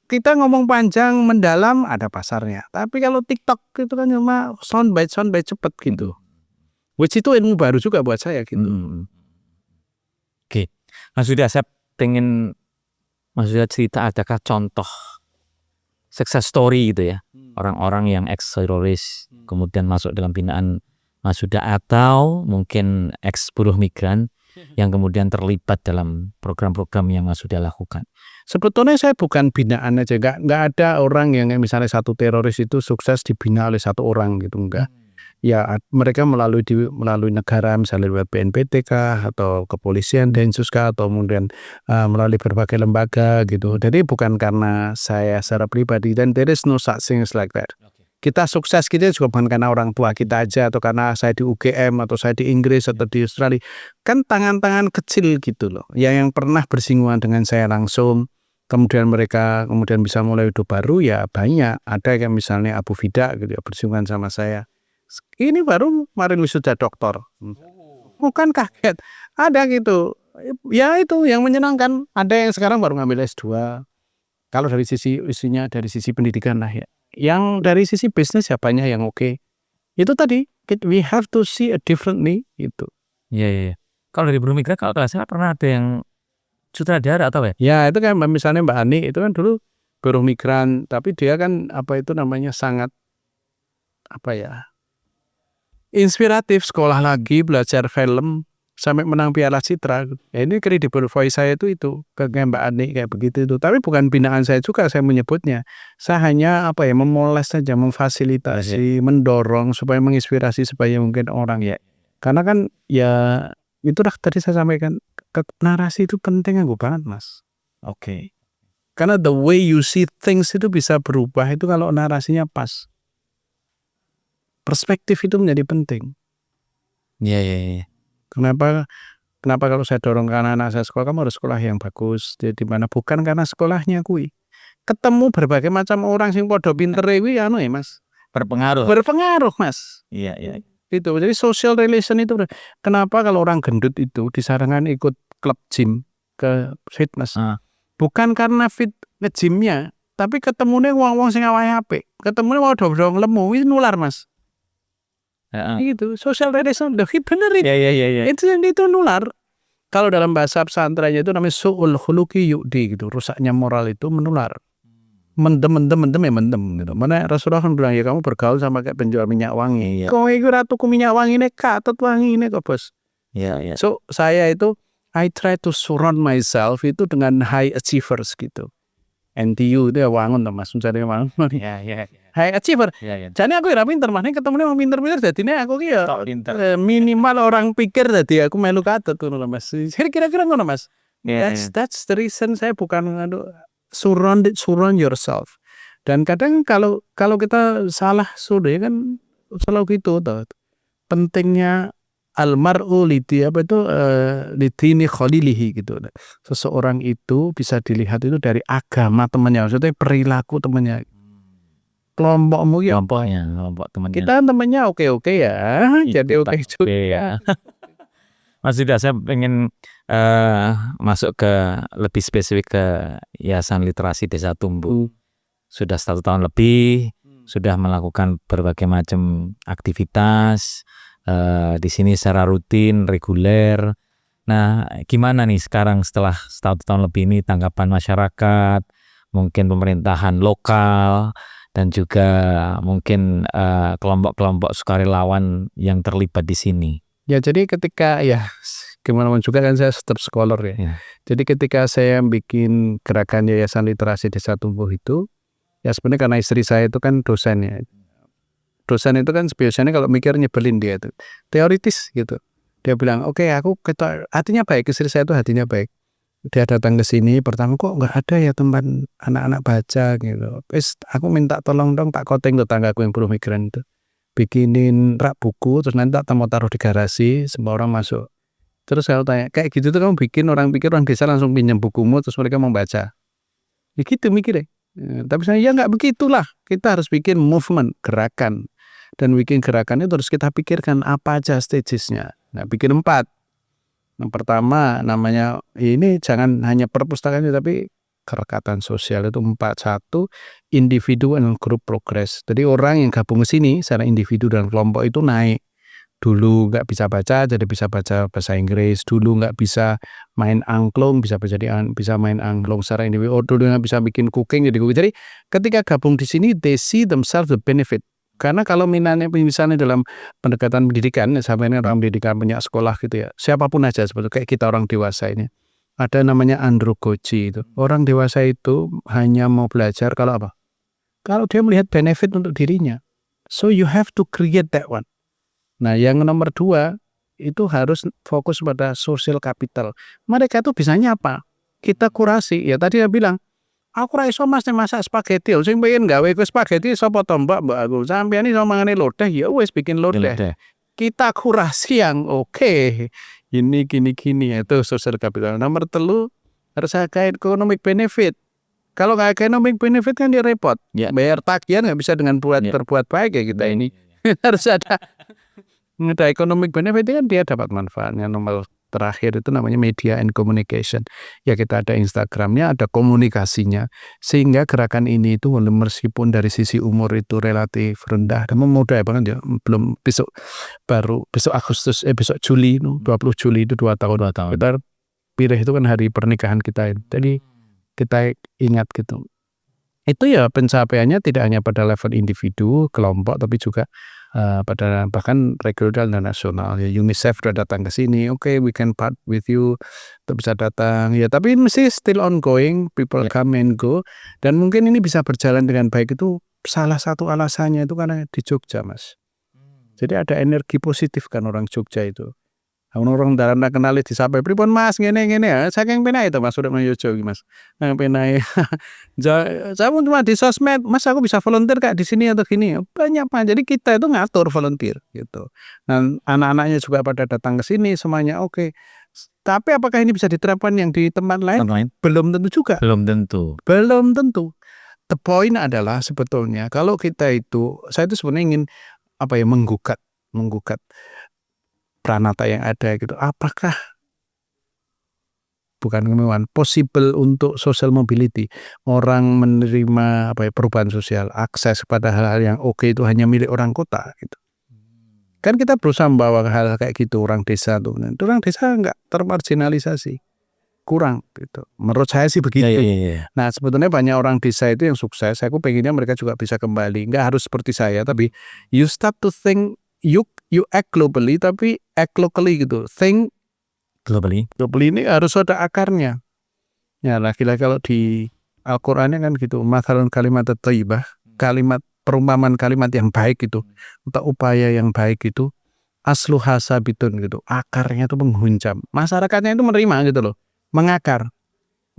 kita ngomong panjang mendalam ada pasarnya. Tapi kalau TikTok itu kan cuma soundbite cepet gitu. Which itu ilmu baru juga buat saya gitu. Oke, Mas Huda, saya pengen Mas Huda cerita adakah contoh success story gitu ya, orang-orang yang ex-teroris kemudian masuk dalam binaan Mas Huda atau mungkin ex-buruh migran yang kemudian terlibat dalam program-program yang Mas Huda lakukan. Sebetulnya saya bukan binaan aja, nggak ada orang yang misalnya satu teroris itu sukses dibina oleh satu orang gitu, enggak. Ya mereka melalui negara misalnya lewat BNPT kah atau kepolisian, Densus kah atau kemudian melalui berbagai lembaga gitu. Jadi bukan karena saya secara pribadi, dan there is no such things like that. Kita sukses kita juga bukan karena orang tua kita aja atau karena saya di UGM atau saya di Inggris atau di Australia. Kan tangan-tangan kecil gitu loh, yang pernah bersinggungan dengan saya langsung. Kemudian mereka bisa mulai hidup baru ya banyak. Ada yang misalnya Abu Fida gitu ya, bersinggungan sama saya. Ini baru kemarin wisuda doktor. Bukan kaget. Ada gitu. Ya itu yang menyenangkan. Ada yang sekarang baru ngambil S2. Kalau dari sisi isinya, dari sisi pendidikan lah ya. Yang dari sisi bisnis ya banyak yang oke. Itu tadi, we have to see a differently itu. Iya. Kalau dari buruh migran, kalau saya pernah ada yang sutradara atau ya? Ya itu kan misalnya Mbak Ani itu kan dulu buruh migran, tapi dia kan apa itu namanya sangat apa ya, inspiratif, sekolah lagi, belajar film sampai menang Piala Citra. Ya ini credible voice saya itu kayak Mbak Ani kayak begitu itu. Tapi bukan binaan saya juga saya menyebutnya. Saya hanya apa ya, memoles saja, memfasilitasi, mendorong supaya menginspirasi supaya mungkin orang ya. Karena kan ya itulah tadi saya sampaikan, narasi itu penting banget Mas. Oke. Karena the way you see things itu bisa berubah itu kalau narasinya pas. Perspektif itu menjadi penting. Iya. Kenapa kalau saya dorong ke anak-anak saya sekolah, kamu harus sekolah yang bagus. Jadi mana bukan karena sekolahnya kui. Ketemu berbagai macam orang sing podo pinter kuwi ya Mas. Berpengaruh Mas. Iya. Itu. Jadi social relation itu kenapa kalau orang gendut itu disarankan ikut klub gym ke fitness. Bukan karena fit nge-gymnya, tapi ketemunya wong-wong sing awahe apik. Ketemune mau dong lemu wis nular Mas. Gitu. Social relation, bener itu. Ya. Itu nular. Kalau dalam bahasa pesantrennya itu namanya su'ul khuluqi yu'di gitu. Rusaknya moral itu menular. Mendem gitu. Mana Rasulullah kan bilang, ya kamu bergaul sama kayak penjual minyak wangi. Kowe iku ra tuku minyak wangi ini katut wangi ini kok bos. Ya. So saya itu I try to surround myself itu dengan high achievers gitu. NTU itu ya wangun tuh mas, mencari wangun. Ya. High achiever. Ya. Jadi aku ya pinter, mana ketemu sama pinter-pinter. Jadi aku ya Pinter. minimal orang pikir jadi aku melu katut tuh mas. Jadi kira-kira ngono mas. Ya. That's the reason saya bukan surround yourself. Dan kadang kalau kita salah sudah kan selalu gitu tuh. Pentingnya almar'u lidini khalilihi gitu. Seseorang itu bisa dilihat itu dari agama temannya, maksudnya perilaku temannya. Kelompokmu ya. Kelompok temannya. Kita temannya oke ya, jadi oke juga. Ya. Mas Yuda, saya pengen masuk ke lebih spesifik ke Yayasan Literasi Desa Tumbuh. Sudah 1 tahun lebih, sudah melakukan berbagai macam aktivitas di sini secara rutin, reguler. Nah, gimana nih sekarang setelah 1 tahun lebih ini tanggapan masyarakat, mungkin pemerintahan lokal, dan juga mungkin kelompok-kelompok sukarelawan yang terlibat di sini? Ya jadi ketika ya gimana pun juga kan saya tetap scholar ya. Jadi ketika saya bikin gerakan Yayasan Literasi Desa Tumbuh itu, ya sebenarnya karena istri saya itu kan dosen ya. Dosen itu kan biasanya kalau mikir nyebelin dia itu teoritis gitu. Dia bilang oke, aku hatinya baik, istri saya itu hatinya baik. Dia datang ke sini pertama kok nggak ada ya tempat anak-anak baca gitu. Terus aku minta tolong dong tak koteng tetanggaku yang buruh migran itu bikinin rak buku, terus nanti tak mau taruh di garasi semua orang masuk. Terus kalau tanya kayak gitu tuh kamu bikin orang pikir orang desa langsung pinjam bukumu terus mereka mau baca. Ya gitu mikirnya. Tapi saya ya nggak begitulah. Kita harus bikin movement, gerakan. Dan bikin gerakan itu harus kita pikirkan apa aja stagesnya. Nah, bikin 4. Yang pertama namanya ini jangan hanya perpustakaan tapi kerekatan sosial itu 4. 1, individu and group progress. Jadi orang yang gabung ke sini secara individu dan kelompok itu naik. Dulu nggak bisa baca jadi bisa baca bahasa Inggris. Dulu nggak bisa main angklung bisa main angklung secara individu. Dulu nggak bisa bikin cooking jadi cooking. Jadi ketika gabung di sini they see themselves the benefit. Karena kalau misalnya dalam pendekatan pendidikan, sampai ini orang pendidikan punya sekolah gitu ya, siapapun aja sebetulnya kayak kita orang dewasa ini, ada namanya andragogy itu. Orang dewasa itu hanya mau belajar kalau apa? Kalau dia melihat benefit untuk dirinya. So you have to create that one. Nah yang nomor 2 itu harus fokus pada social capital. Mereka tuh bisanya apa? Kita kurasi. Ya tadi dia bilang, aku ra iso mas masak spaghetti, sing pengen gawe spaghetti sapa to mbak aku. Sampeyan iso mangane lodeh ya wis bikin lodeh. Kita kurasi yang oke. Ini gini itu social capital. Nomor 3 harus ada economic benefit. Kalau nggak economic benefit kan dia repot. Bayar tagihan nggak bisa dengan berbuat baik ya kita ini. Harus ada economic benefit kan dia dapat manfaatnya. Nomor terakhir itu namanya media and communication. Ya kita ada Instagramnya, ada komunikasinya. Sehingga gerakan ini itu meskipun dari sisi umur itu relatif rendah dan memudah banget ya. Belum besok Agustus, besok Juli 20 Juli itu 2 tahun. Kita pilih itu kan hari pernikahan kita. Jadi kita ingat gitu. Itu ya pencapaiannya tidak hanya pada level individu, kelompok, tapi juga pada bahkan regional dan nasional. Ya UNICEF sudah datang ke sini, oke, we can part with you, itu bisa datang. Ya tapi mesti still ongoing, people come and go. Dan mungkin ini bisa berjalan dengan baik itu salah satu alasannya itu karena di Jogja, Mas. Jadi ada energi positif kan orang Jogja itu. Orang dalam nak kenali disapai pripun Mas ngene ya. Saking penake itu Mas udah Yojo iki Mas. Penake. Saya cuma di sosmed, Mas aku bisa volunteer Kak di sini atau gini. Banyak Pak. Jadi kita itu ngatur volunteer gitu. Dan anak-anaknya juga pada datang ke sini semuanya oke. Tapi apakah ini bisa diterapkan yang di tempat lain? Belum tentu juga. Belum tentu. The point adalah sebetulnya kalau kita itu, saya itu sebenarnya ingin menggugat pranata yang ada gitu. Apakah bukan kemewahan, possible untuk social mobility, orang menerima perubahan sosial, akses pada hal-hal yang oke itu hanya milik orang kota gitu. Kan kita berusaha membawa hal kayak gitu orang desa tuh. Nah, itu orang desa nggak termarginalisasi, kurang gitu. Menurut saya sih begitu. Iya. Nah, sebetulnya banyak orang desa itu yang sukses. Aku pengennya mereka juga bisa kembali. Nggak harus seperti saya, tapi you start to think, you act globally, tapi act locally gitu. Think Globally. ini harus ada akarnya. Ya, lagi-lagi kalau di Al-Qur'annya kan gitu, mathalun kalimat thayyibah, kalimat perumpamaan kalimat yang baik gitu, atau upaya yang baik itu asluha sabitun gitu. Akarnya itu menghunjam. Masyarakatnya itu menerima gitu loh, mengakar.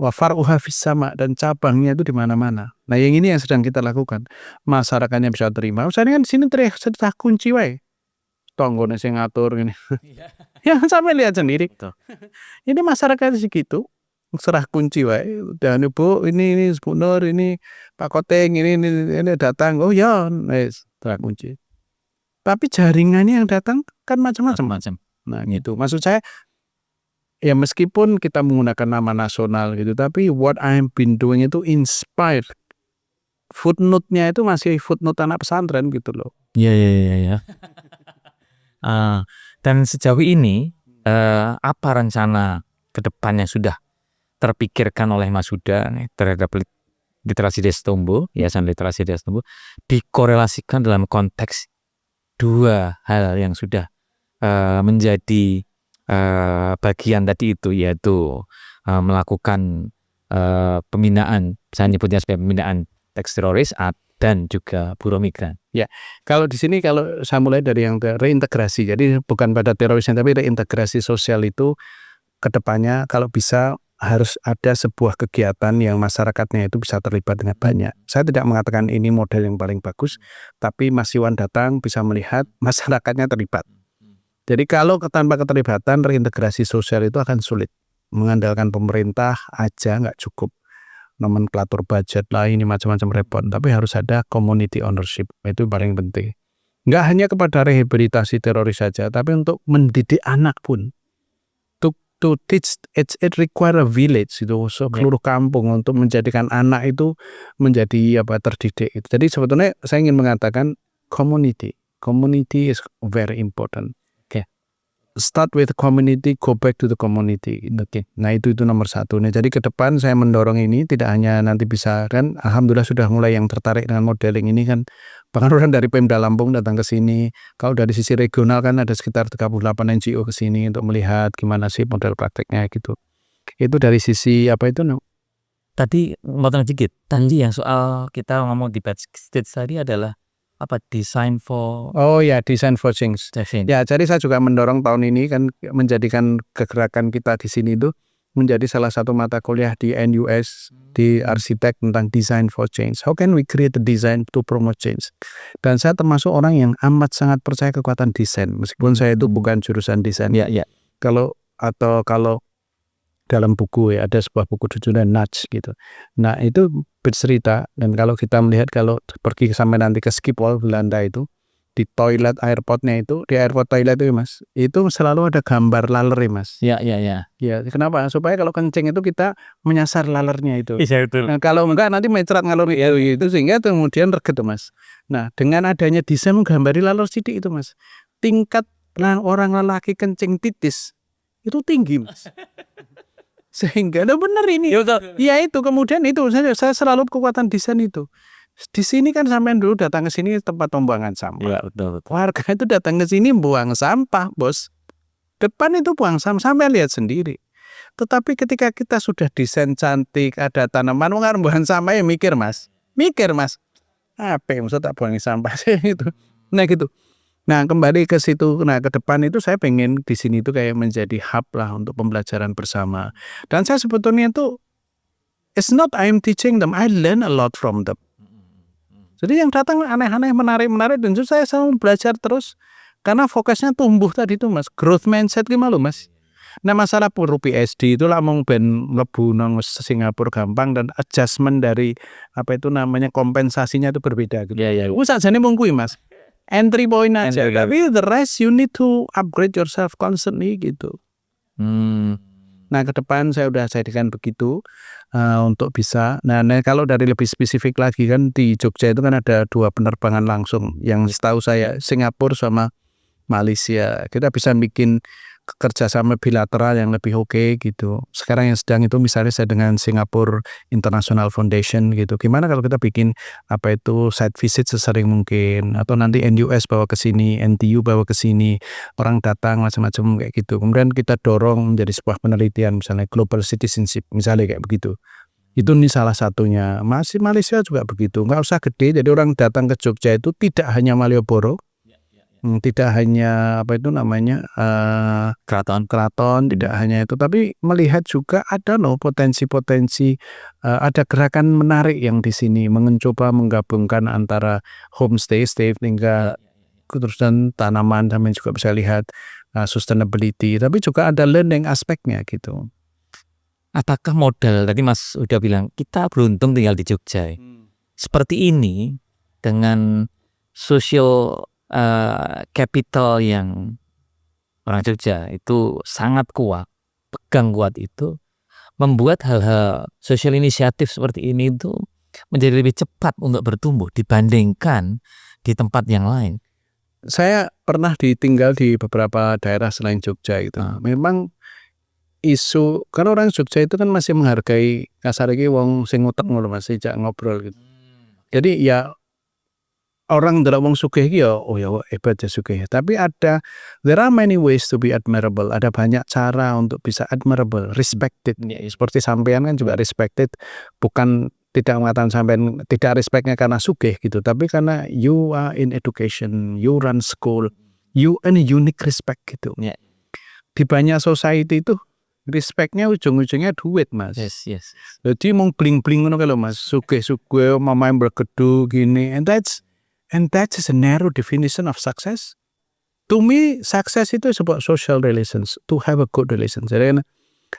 Wa far'uha fis sama, dan cabangnya itu di mana-mana. Nah, yang ini yang sedang kita lakukan. Masyarakatnya bisa terima. Misalnya kan di sini cerita kunci wae. Tonggone sing ngatur gini. Ya sampai lihat sendiri. Ini masyarakat segitu, serah kunci wae. Dan Ibu ini Bu Nur, ini Pak Koteng, ini datang. Oh ya, wes serah kunci. Tapi jaringannya yang datang kan macam-macam. Nah, gitu. Maksud saya ya meskipun kita menggunakan nama nasional gitu, tapi what I've been doing itu inspired. Footnote-nya itu masih footnote anak pesantren gitu loh. Iya. Dan sejauh ini apa rencana kedepannya sudah terpikirkan oleh Mas Huda terhadap literasi desa tumbuh, Yayasan Literasi Desa Tumbuh, dikorelasikan dalam konteks dua hal yang sudah menjadi bagian tadi itu, yaitu melakukan pembinaan, saya nyebutnya sebagai pembinaan teks teroris dan juga buruh migran. Ya, kalau di sini kalau saya mulai dari yang reintegrasi, jadi bukan pada terorisnya tapi reintegrasi sosial itu kedepannya kalau bisa harus ada sebuah kegiatan yang masyarakatnya itu bisa terlibat dengan banyak. Saya tidak mengatakan ini model yang paling bagus, tapi Mas Iwan datang bisa melihat masyarakatnya terlibat. Jadi kalau tanpa keterlibatan reintegrasi sosial itu akan sulit. Mengandalkan pemerintah aja nggak cukup. Nomenklatur budget lah ini macam-macam repot, tapi harus ada community ownership, itu paling penting. Nggak hanya kepada rehabilitasi teroris saja, tapi untuk mendidik anak pun. To teach, it require a village itu, seluruh kampung untuk menjadikan anak itu menjadi terdidik. Jadi sebetulnya saya ingin mengatakan community is very important. Start with community, go back to the community. Nah itu nomor satu. Nah, jadi ke depan saya mendorong ini tidak hanya nanti bisa kan, alhamdulillah sudah mulai yang tertarik dengan modeling ini kan. Bahkan orang dari Pemda Lampung datang ke sini. Kalau dari sisi regional kan ada sekitar 38 NGO ke sini untuk melihat gimana sih model prakteknya gitu. Itu dari sisi apa itu? Tadi potong sedikit. Tadi yang soal kita ngomong di backstage tadi adalah apa, design for change. Ya, jadi saya juga mendorong tahun ini kan menjadikan kegerakan kita di sini itu menjadi salah satu mata kuliah di NUS di arsitek tentang design for change. How can we create a design to promote change? Dan saya termasuk orang yang amat sangat percaya kekuatan desain meskipun saya itu bukan jurusan desain. Ya. Kalau dalam buku ya ada sebuah buku judulnya Nudge gitu. Nah itu bercerita, dan kalau kita melihat kalau pergi sampai nanti ke Schiphol Belanda itu di toilet airportnya itu, di airport toilet itu Mas, itu selalu ada gambar laler Mas. Ya. Ya kenapa? Supaya kalau kencing itu kita menyasar lalernya itu. Iya betul. Nah kalau enggak nanti mencret ngalor itu sehingga kemudian reget Mas. Nah dengan adanya desain menggambari laler sidik itu Mas, tingkat orang lelaki kencing titis itu tinggi Mas. Sehingga benar ini. Ya itu kemudian itu saya selalu kekuatan desain itu. Di sini kan sampean dulu datang ke sini tempat pembuangan sampah. Ya, betul. Warga itu datang ke sini buang sampah, Bos. Depan itu buang sampah, sampai lihat sendiri. Tetapi ketika kita sudah desain cantik, ada tanaman, orang buang sampah ya mikir Mas. Apa yang maksud tak buang sampah sih itu. Nah gitu. Nah kembali ke situ, nah ke depan itu saya pengen di sini itu kayak menjadi hub lah untuk pembelajaran bersama. Dan saya sebetulnya itu, it's not I'm teaching them, I learn a lot from them. Jadi yang datang aneh-aneh, menarik, dan saya selalu belajar terus. Karena fokusnya tumbuh tadi itu Mas, growth mindset gimana loh Mas. Nah masalah perlu PSD itu lah mau ben mlebu nang Singapura gampang, dan adjustment dari kompensasinya itu berbeda gitu. Ya. Sajane mung kuwi Mas. Entry point aja, tapi the rest you need to upgrade yourself constantly gitu. Nah ke depan saya udah jadikan begitu untuk bisa. Nah kalau dari lebih spesifik lagi kan di Jogja itu kan ada 2 penerbangan langsung yang setahu saya Singapura sama Malaysia. Kita bisa bikin kerjasama bilateral yang lebih oke gitu. Sekarang yang sedang itu misalnya saya dengan Singapore International Foundation gitu. Gimana kalau kita bikin site visit sesering mungkin, atau nanti NUS bawa ke sini, NTU bawa ke sini, orang datang macam-macam kayak gitu. Kemudian kita dorong menjadi sebuah penelitian misalnya global citizenship misalnya kayak begitu. Itu nih salah satunya. Masih Malaysia juga begitu. Nggak usah gede. Jadi orang datang ke Jogja itu tidak hanya Malioboro, tidak hanya keraton, tidak hanya itu, tapi melihat juga ada loh potensi-potensi, ada gerakan menarik yang di sini mencoba menggabungkan antara homestay, stay tinggal, terus dan tanaman, sampai juga bisa lihat sustainability, tapi juga ada learning aspeknya gitu. Apakah modal tadi Mas udah bilang kita beruntung tinggal di Jogja. Seperti ini dengan social capital yang orang Jogja itu sangat kuat, pegang kuat itu, membuat hal-hal social inisiatif seperti ini itu menjadi lebih cepat untuk bertumbuh dibandingkan di tempat yang lain. Saya pernah tinggal di beberapa daerah selain Jogja itu. Memang isu, karena orang Jogja itu kan masih menghargai kasar iki wong sing utek ngono Mas, sejak ngobrol gitu. Jadi ya orang ndelok wong sugih iki ya hebat ya sugih. Tapi there are many ways to be admirable. Ada banyak cara untuk bisa admirable, respected. Seperti sampean kan juga respected, bukan tidak mengatakan sampean tidak respectnya karena sugih gitu, tapi karena you are in education, you run school, you earn a unique respect gitu. Di banyak society itu respectnya ujung-ujungnya duit Mas. Yes. Jadi mau bling-bling ngono kalau Mas, sugih-sugih mamae bergedung gini, and that is a narrow definition of success. To me, success itu about social relations, to have a good relations. Jadi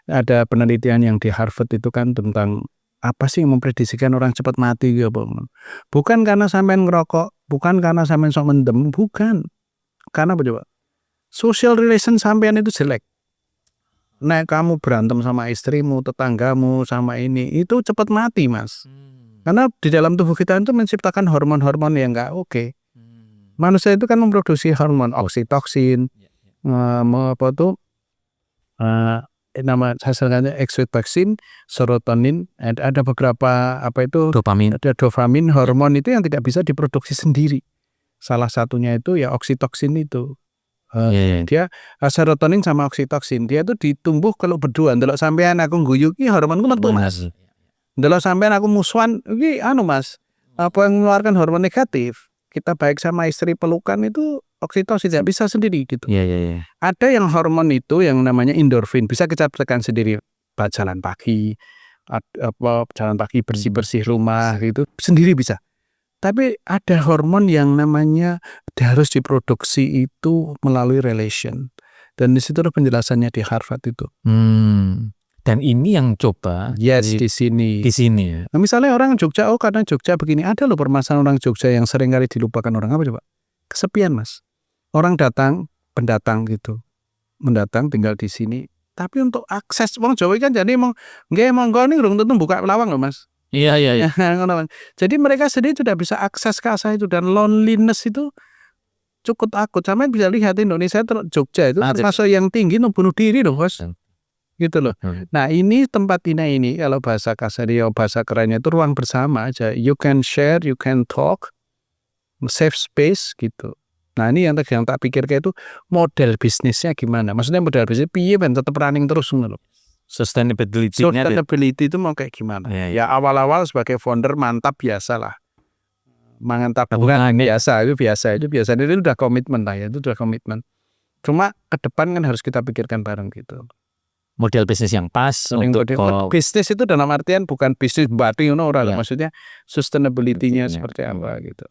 ada penelitian yang di Harvard itu kan tentang apa sih yang memprediksikan orang cepat mati gitu. Bukan karena sampean ngerokok, bukan karena sampean sok mendem, bukan. Karena apa coba? Social relation sampean itu jelek. Nek kamu berantem sama istrimu, tetanggamu, sama ini, itu cepat mati Mas. Karena di dalam tubuh kita itu menciptakan hormon-hormon yang nggak oke. Manusia itu kan memproduksi hormon oksitoksin, hasilnya oksitosin, serotonin, ada beberapa Dopamin. ada dopamin, hormon itu yang tidak bisa diproduksi sendiri. Salah satunya itu ya oksitoksin itu. Dia serotonin sama oksitoksin, dia tuh ditumbuh kalau berdua. Ndelok sampean aku guyu ki hormonku metu Mas. Ndelok sampean aku musuhan iki Mas, apa yang mengeluarkan hormon negatif. Kita baik sama istri pelukan itu oksitosin tidak bisa sendiri gitu. Ada yang hormon itu yang namanya endorfin, bisa kita tekan sendiri, jalan pagi, bersih-bersih rumah gitu, sendiri bisa. Tapi ada hormon yang namanya harus diproduksi itu melalui relation. Dan di situ ada penjelasannya di Harvard itu. Dan ini yang coba di sini. Di sini ya. Nah, misalnya orang Jogja, karena Jogja begini, ada loh permasalahan orang Jogja yang sering kali dilupakan orang apa coba? Kesepian Mas. Orang pendatang gitu. Mendatang tinggal di sini. Tapi untuk akses wong Jawa kan jadi monggo ning urung tentu buka lawang loh Mas. Iya. Jadi mereka sendiri sudah bisa akses ke asal itu, dan loneliness itu cukup akut. Sampai bisa lihat Indonesia Jogja itu termasuk yang tinggi bunuh diri loh Bos. Gitu loh. Nah ini tempat ini kalau bahasa kasarnya, bahasa kerennya itu ruang bersama aja. You can share, you can talk, safe space gitu. Nah ini yang tak pikir kayak itu model bisnisnya gimana. Maksudnya model bisnis piye ben tetap running terus loh. Sustainability itu mau kayak gimana? Ya awal-awal sebagai founder mantap biasa lah. Mangan tabungan biasa itu udah komitmen lah ya, itu udah komitmen. Cuma ke depan kan harus kita pikirkan bareng gitu. Model bisnis yang pas untuk bisnis itu dalam artian bukan bisnis bati maksudnya sustainability-nya seperti apa gitu.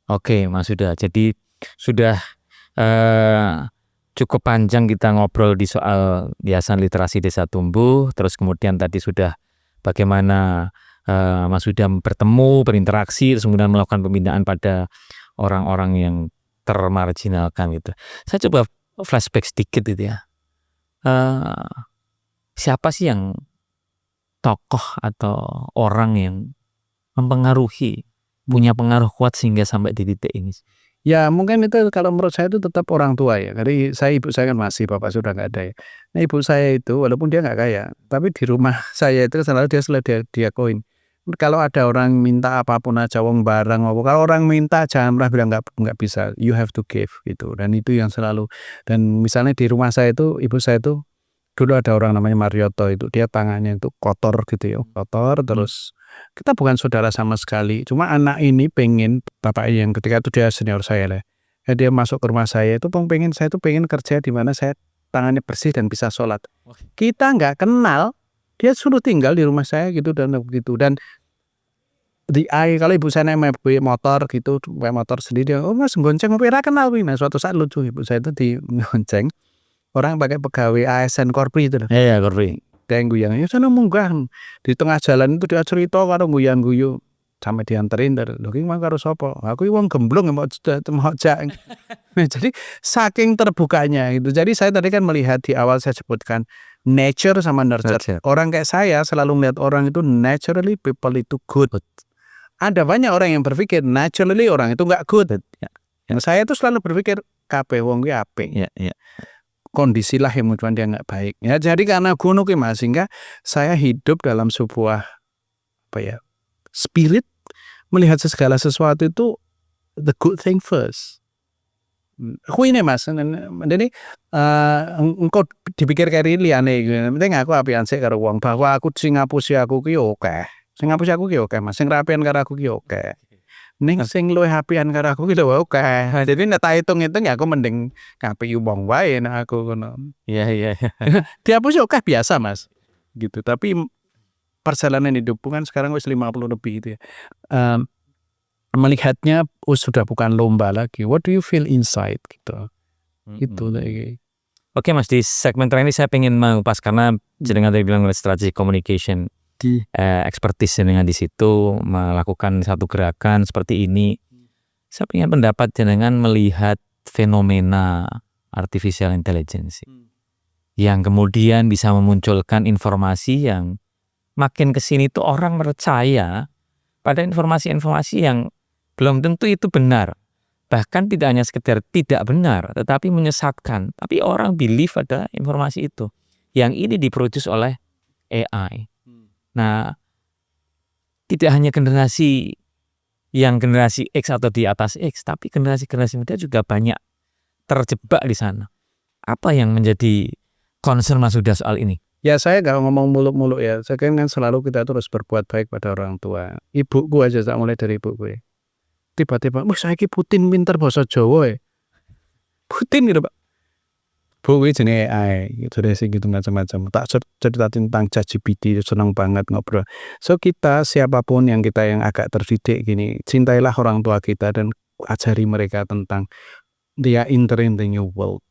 Oke, Mas Huda. Jadi sudah cukup panjang kita ngobrol di soal Yayasan Literasi Desa Tumbuh, terus kemudian tadi sudah bagaimana Mas Huda bertemu, berinteraksi, terus kemudian melakukan pembinaan pada orang-orang yang termarginalkan gitu. Saya coba flashback sedikit gitu ya. Siapa sih yang tokoh atau orang yang mempengaruhi, punya pengaruh kuat sehingga sampai di titik ini? Ya mungkin itu kalau menurut saya itu tetap orang tua ya. Jadi ibu saya kan masih, bapak sudah nggak ada ya. Nah ibu saya itu walaupun dia nggak kaya, tapi di rumah saya itu selalu dia koin. Kalau ada orang minta apapun aja, wong barang apa, kalau orang minta jangan pernah bilang nggak bisa, you have to give gitu. Dan itu yang selalu. Dan misalnya di rumah saya itu ibu saya itu dulu ada orang namanya Marioto itu, dia tangannya itu kotor gitu ya, kotor terus kita bukan saudara sama sekali. Cuma anak ini pengen bapak yang ketika itu dia senior saya lah. Dia masuk ke rumah saya itu pengen saya tuh pengen kerja di mana saya tangannya bersih dan bisa sholat. Kita nggak kenal, dia suruh tinggal di rumah saya gitu dan begitu. Dan kalau ibu saya naik motor gitu, motor sendiri, oh mas gonceng, apa kenal wih. Nah suatu saat lucu ibu saya itu di gonceng orang pakai pegawai ASN Korpri itu loh. Iya, Korpi. Kayak guyang, ya sana munggah. Di tengah jalan itu dia cerita karo guyu sampai dianterin dari lho ki mang karo sapa? Aku wong gemblong mau jak. Nah, jadi saking terbukanya gitu. Jadi saya tadi kan melihat di awal saya sebutkan nature sama nurture. Orang kayak saya selalu melihat orang itu naturally people itu good. Ada banyak orang yang berpikir naturally orang itu nggak good. Yang saya itu selalu berpikir kabeh wong kuwi apik. Kondisi lah yang mungkin dia nggak baik ya, jadi karena gunung mas sehingga saya hidup dalam sebuah spirit melihat segala sesuatu itu the good thing first. Aku ini mas, jadi engkau dipikir kayak liane, penting aku apian sih karo wong bahwa aku Singapura aku ki oke, Singapura aku ki oke mas, sing rapian karo aku ki oke. Ning sing luwih apian karo aku ki lho oke. Jadi nek tak hitung-hitung ya aku mending kapi wong wae nek aku ngono. Iya. Dihapus oke biasa Mas. Gitu. Tapi perjalanan hidupku kan sekarang wis 50 lebih itu ya. Melihatnya sudah bukan lomba lagi. What do you feel inside gitu. Itu lagi. Oke Mas, di segmen terakhir ini saya pengen mengupas karena jenengan tadi bilang strategi communication. Expertise dengan di situ melakukan satu gerakan seperti ini. Saya ingin pendapat jenengan melihat fenomena artificial intelligence yang kemudian bisa memunculkan informasi yang makin kesini tuh orang percaya pada informasi-informasi yang belum tentu itu benar, bahkan tidak hanya sekedar tidak benar tetapi menyesatkan, tapi orang believe pada informasi itu yang ini diproduce oleh AI. Nah, tidak hanya generasi X atau di atas X, tapi generasi muda juga banyak terjebak di sana. Apa yang menjadi concern Mas Huda soal ini? Ya saya gak ngomong muluk-muluk ya. Saya kan selalu kita terus berbuat baik pada orang tua. Ibuku aja tak mulai dari ibuku. Tiba-tiba, saiki Putin pinter basa Jawa ya. Putin gitu Pak. Bu jenenge AI gitu deh sih gitu macam-macam. Tak cerita tentang ChatGPT senang banget ngobrol. So kita siapapun yang agak terdidik gini, cintailah orang tua kita dan ajari mereka tentang dia entering the new world.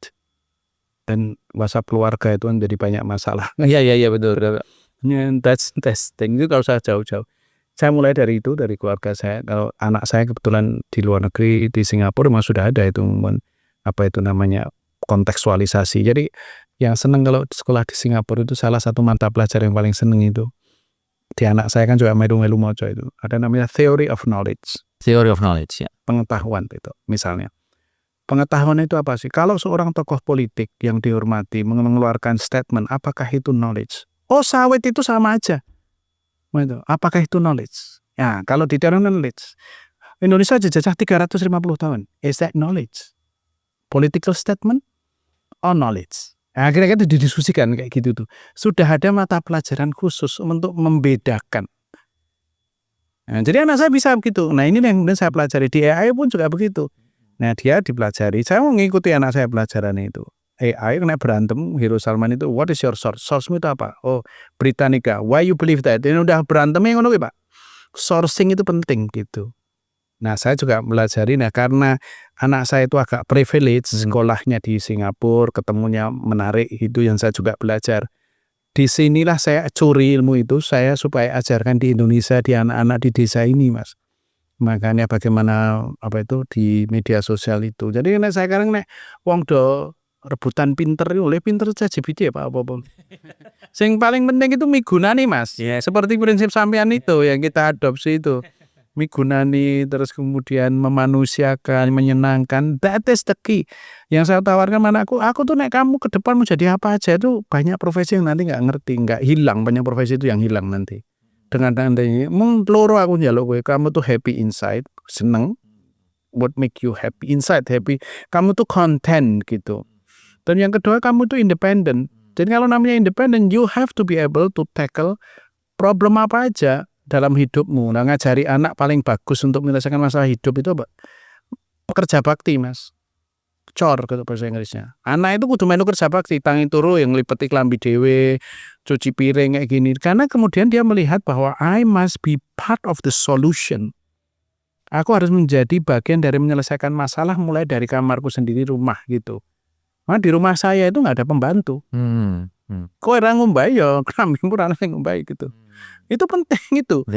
Dan WhatsApp keluarga itu kan jadi banyak masalah. Iya betul. That's thing itu kalau saya jauh-jauh. Saya mulai dari keluarga saya. Kalau anak saya kebetulan di luar negeri di Singapura memang sudah ada itu namanya kontekstualisasi. Jadi yang seneng kalau sekolah di Singapura itu salah satu mata pelajaran yang paling seneng itu di anak saya kan juga melu-melu moco itu ada namanya theory of knowledge. Theory of knowledge ya. Pengetahuan itu misalnya. Pengetahuan itu apa sih? Kalau seorang tokoh politik yang dihormati mengeluarkan statement, apakah itu knowledge? Oh sawit itu sama aja. Apakah itu knowledge? Ya kalau di dalam knowledge Indonesia jajah 350 tahun. Is that knowledge? Political statement? Oh knowledge. Nah, akhirnya itu didiskusikan kayak gitu tuh. Sudah ada mata pelajaran khusus untuk membedakan. Nah, jadi anak saya bisa begitu. Nah ini yang kemudian saya pelajari di AI pun juga begitu. Nah dia dipelajari. Saya mau mengikuti anak saya pelajaran itu. AI kena berantem. Hero Salman itu what is your source? Source-mu itu apa? Oh Britannica. Why you believe that? Ini udah berantem yang ngono Pak. Sourcing itu penting gitu. Nah saya juga pelajari, karena anak saya itu agak privilege, sekolahnya di Singapura, ketemunya menarik, itu yang saya juga belajar. Disinilah saya curi ilmu itu, saya supaya ajarkan di Indonesia, di anak-anak di desa ini Mas. Makanya bagaimana di media sosial itu. Jadi saya sekarang wong do rebutan pinter, oleh pinter ChatGPT ya Pak apa-apa. Yang paling penting itu migunani Mas. Seperti prinsip sampean itu yang kita adopsi itu. migunani, terus kemudian memanusiakan, menyenangkan, that is the key. Yang saya tawarkan anakku, aku tuh nek kamu ke depan mau jadi apa aja itu banyak profesi yang nanti nggak ngerti, nggak hilang, banyak profesi itu yang hilang nanti. Dengan nanti loro aku njaluk kowe, kamu tuh happy inside, seneng, what make you happy inside, happy, kamu tuh content gitu. Dan yang kedua kamu tuh independent. Jadi kalau namanya independent, you have to be able to tackle problem apa aja dalam hidupmu. Nah, ngajari anak paling bagus untuk menyelesaikan masalah hidup itu apa? Pekerja bakti, Mas. Cor gitu bahasa Inggrisnya. Anak itu kudu melu kerja bakti, tangi turu yang nglipeti klambi dhewe, cuci piring kayak gini. Karena kemudian dia melihat bahwa I must be part of the solution. Aku harus menjadi bagian dari menyelesaikan masalah mulai dari kamarku sendiri, rumah gitu. Nah, di rumah saya itu nggak ada pembantu. Kowe ora ngombai ya klambimu ora ana sing ngombai gitu. Itu penting itu.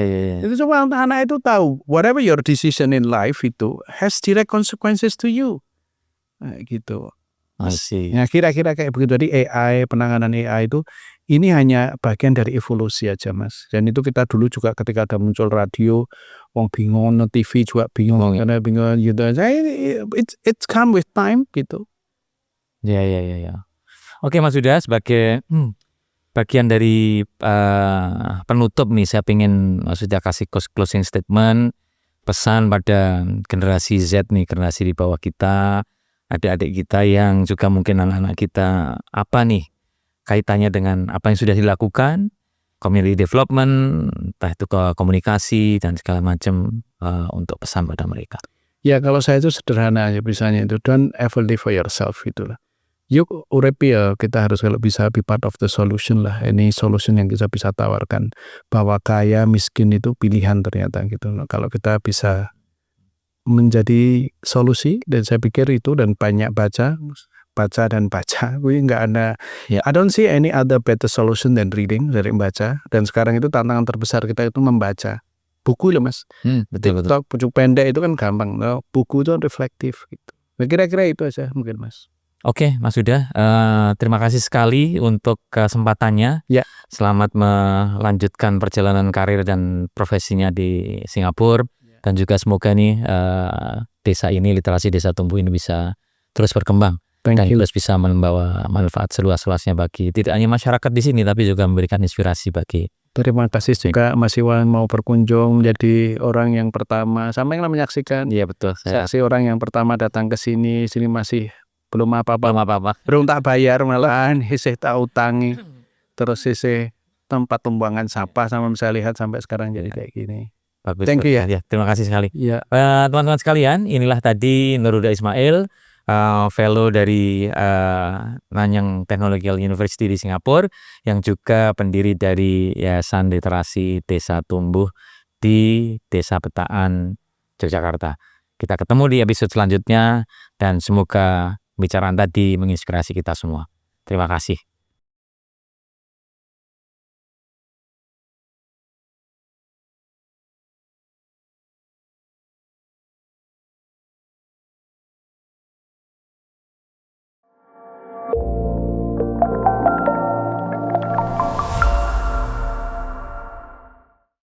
Itu coba anak itu tahu whatever your decision in life itu has direct consequences to you. Gitu. Ya kira-kira kayak begitu. Jadi AI, penanganan AI itu ini hanya bagian dari evolusi aja, Mas. Dan itu kita dulu juga ketika ada muncul radio, wong bingung, TV juga bingung, karena bingung gitu. It's come with time gitu. Ya. Oke Mas Huda, sebagai bagian dari penutup nih, saya pengen Mas Huda kasih closing statement, pesan pada generasi Z nih, generasi di bawah kita, adik-adik kita yang juga mungkin anak-anak kita, apa nih kaitannya dengan apa yang sudah dilakukan, community development, entah itu ke komunikasi dan segala macam, untuk pesan pada mereka. Ya kalau saya itu sederhana aja misalnya itu, don't ever live for yourself itulah. Yuk urip ya, kita harus kalau bisa be part of the solution lah. Ini solution yang kita bisa tawarkan, bahwa kaya miskin itu pilihan ternyata gitu. Nah, kalau kita bisa menjadi solusi, dan saya pikir itu, dan banyak baca dan baca, gue nggak ada, I don't see any other better solution than reading, dari membaca. Dan sekarang itu tantangan terbesar kita itu membaca buku loh, Mas. Betul. Buku pendek itu kan gampang, no? Buku itu reflektif gitu. Kira-kira itu aja mungkin, Mas. Oke Mas Huda, terima kasih sekali untuk kesempatannya. Ya. Selamat melanjutkan perjalanan karir dan profesinya di Singapura, dan juga semoga nih desa ini, literasi desa tumbuh ini bisa terus berkembang dan terus bisa membawa manfaat seluas-luasnya bagi tidak hanya masyarakat di sini, tapi juga memberikan inspirasi bagi. Terima kasih juga Mas Iwan mau berkunjung menjadi orang yang pertama sama yang menyaksikan. Iya betul. Saksi orang yang pertama datang ke sini masih belum apa-apa. Belum tak bayar malahan, isih tak utangi. Terus isih tempat pembuangan sampah sama bisa lihat sampai sekarang jadi kayak gini. Bagus. Thank you ya. Terima kasih sekali. Ya. Teman-teman sekalian, inilah tadi Nur Huda Ismail, fellow dari Nanyang Technological University di Singapura, yang juga pendiri dari Yayasan Literasi Desa Tumbuh di Desa Petaan, Yogyakarta. Kita ketemu di episode selanjutnya, dan semoga pembicaraan tadi menginspirasi kita semua. Terima kasih.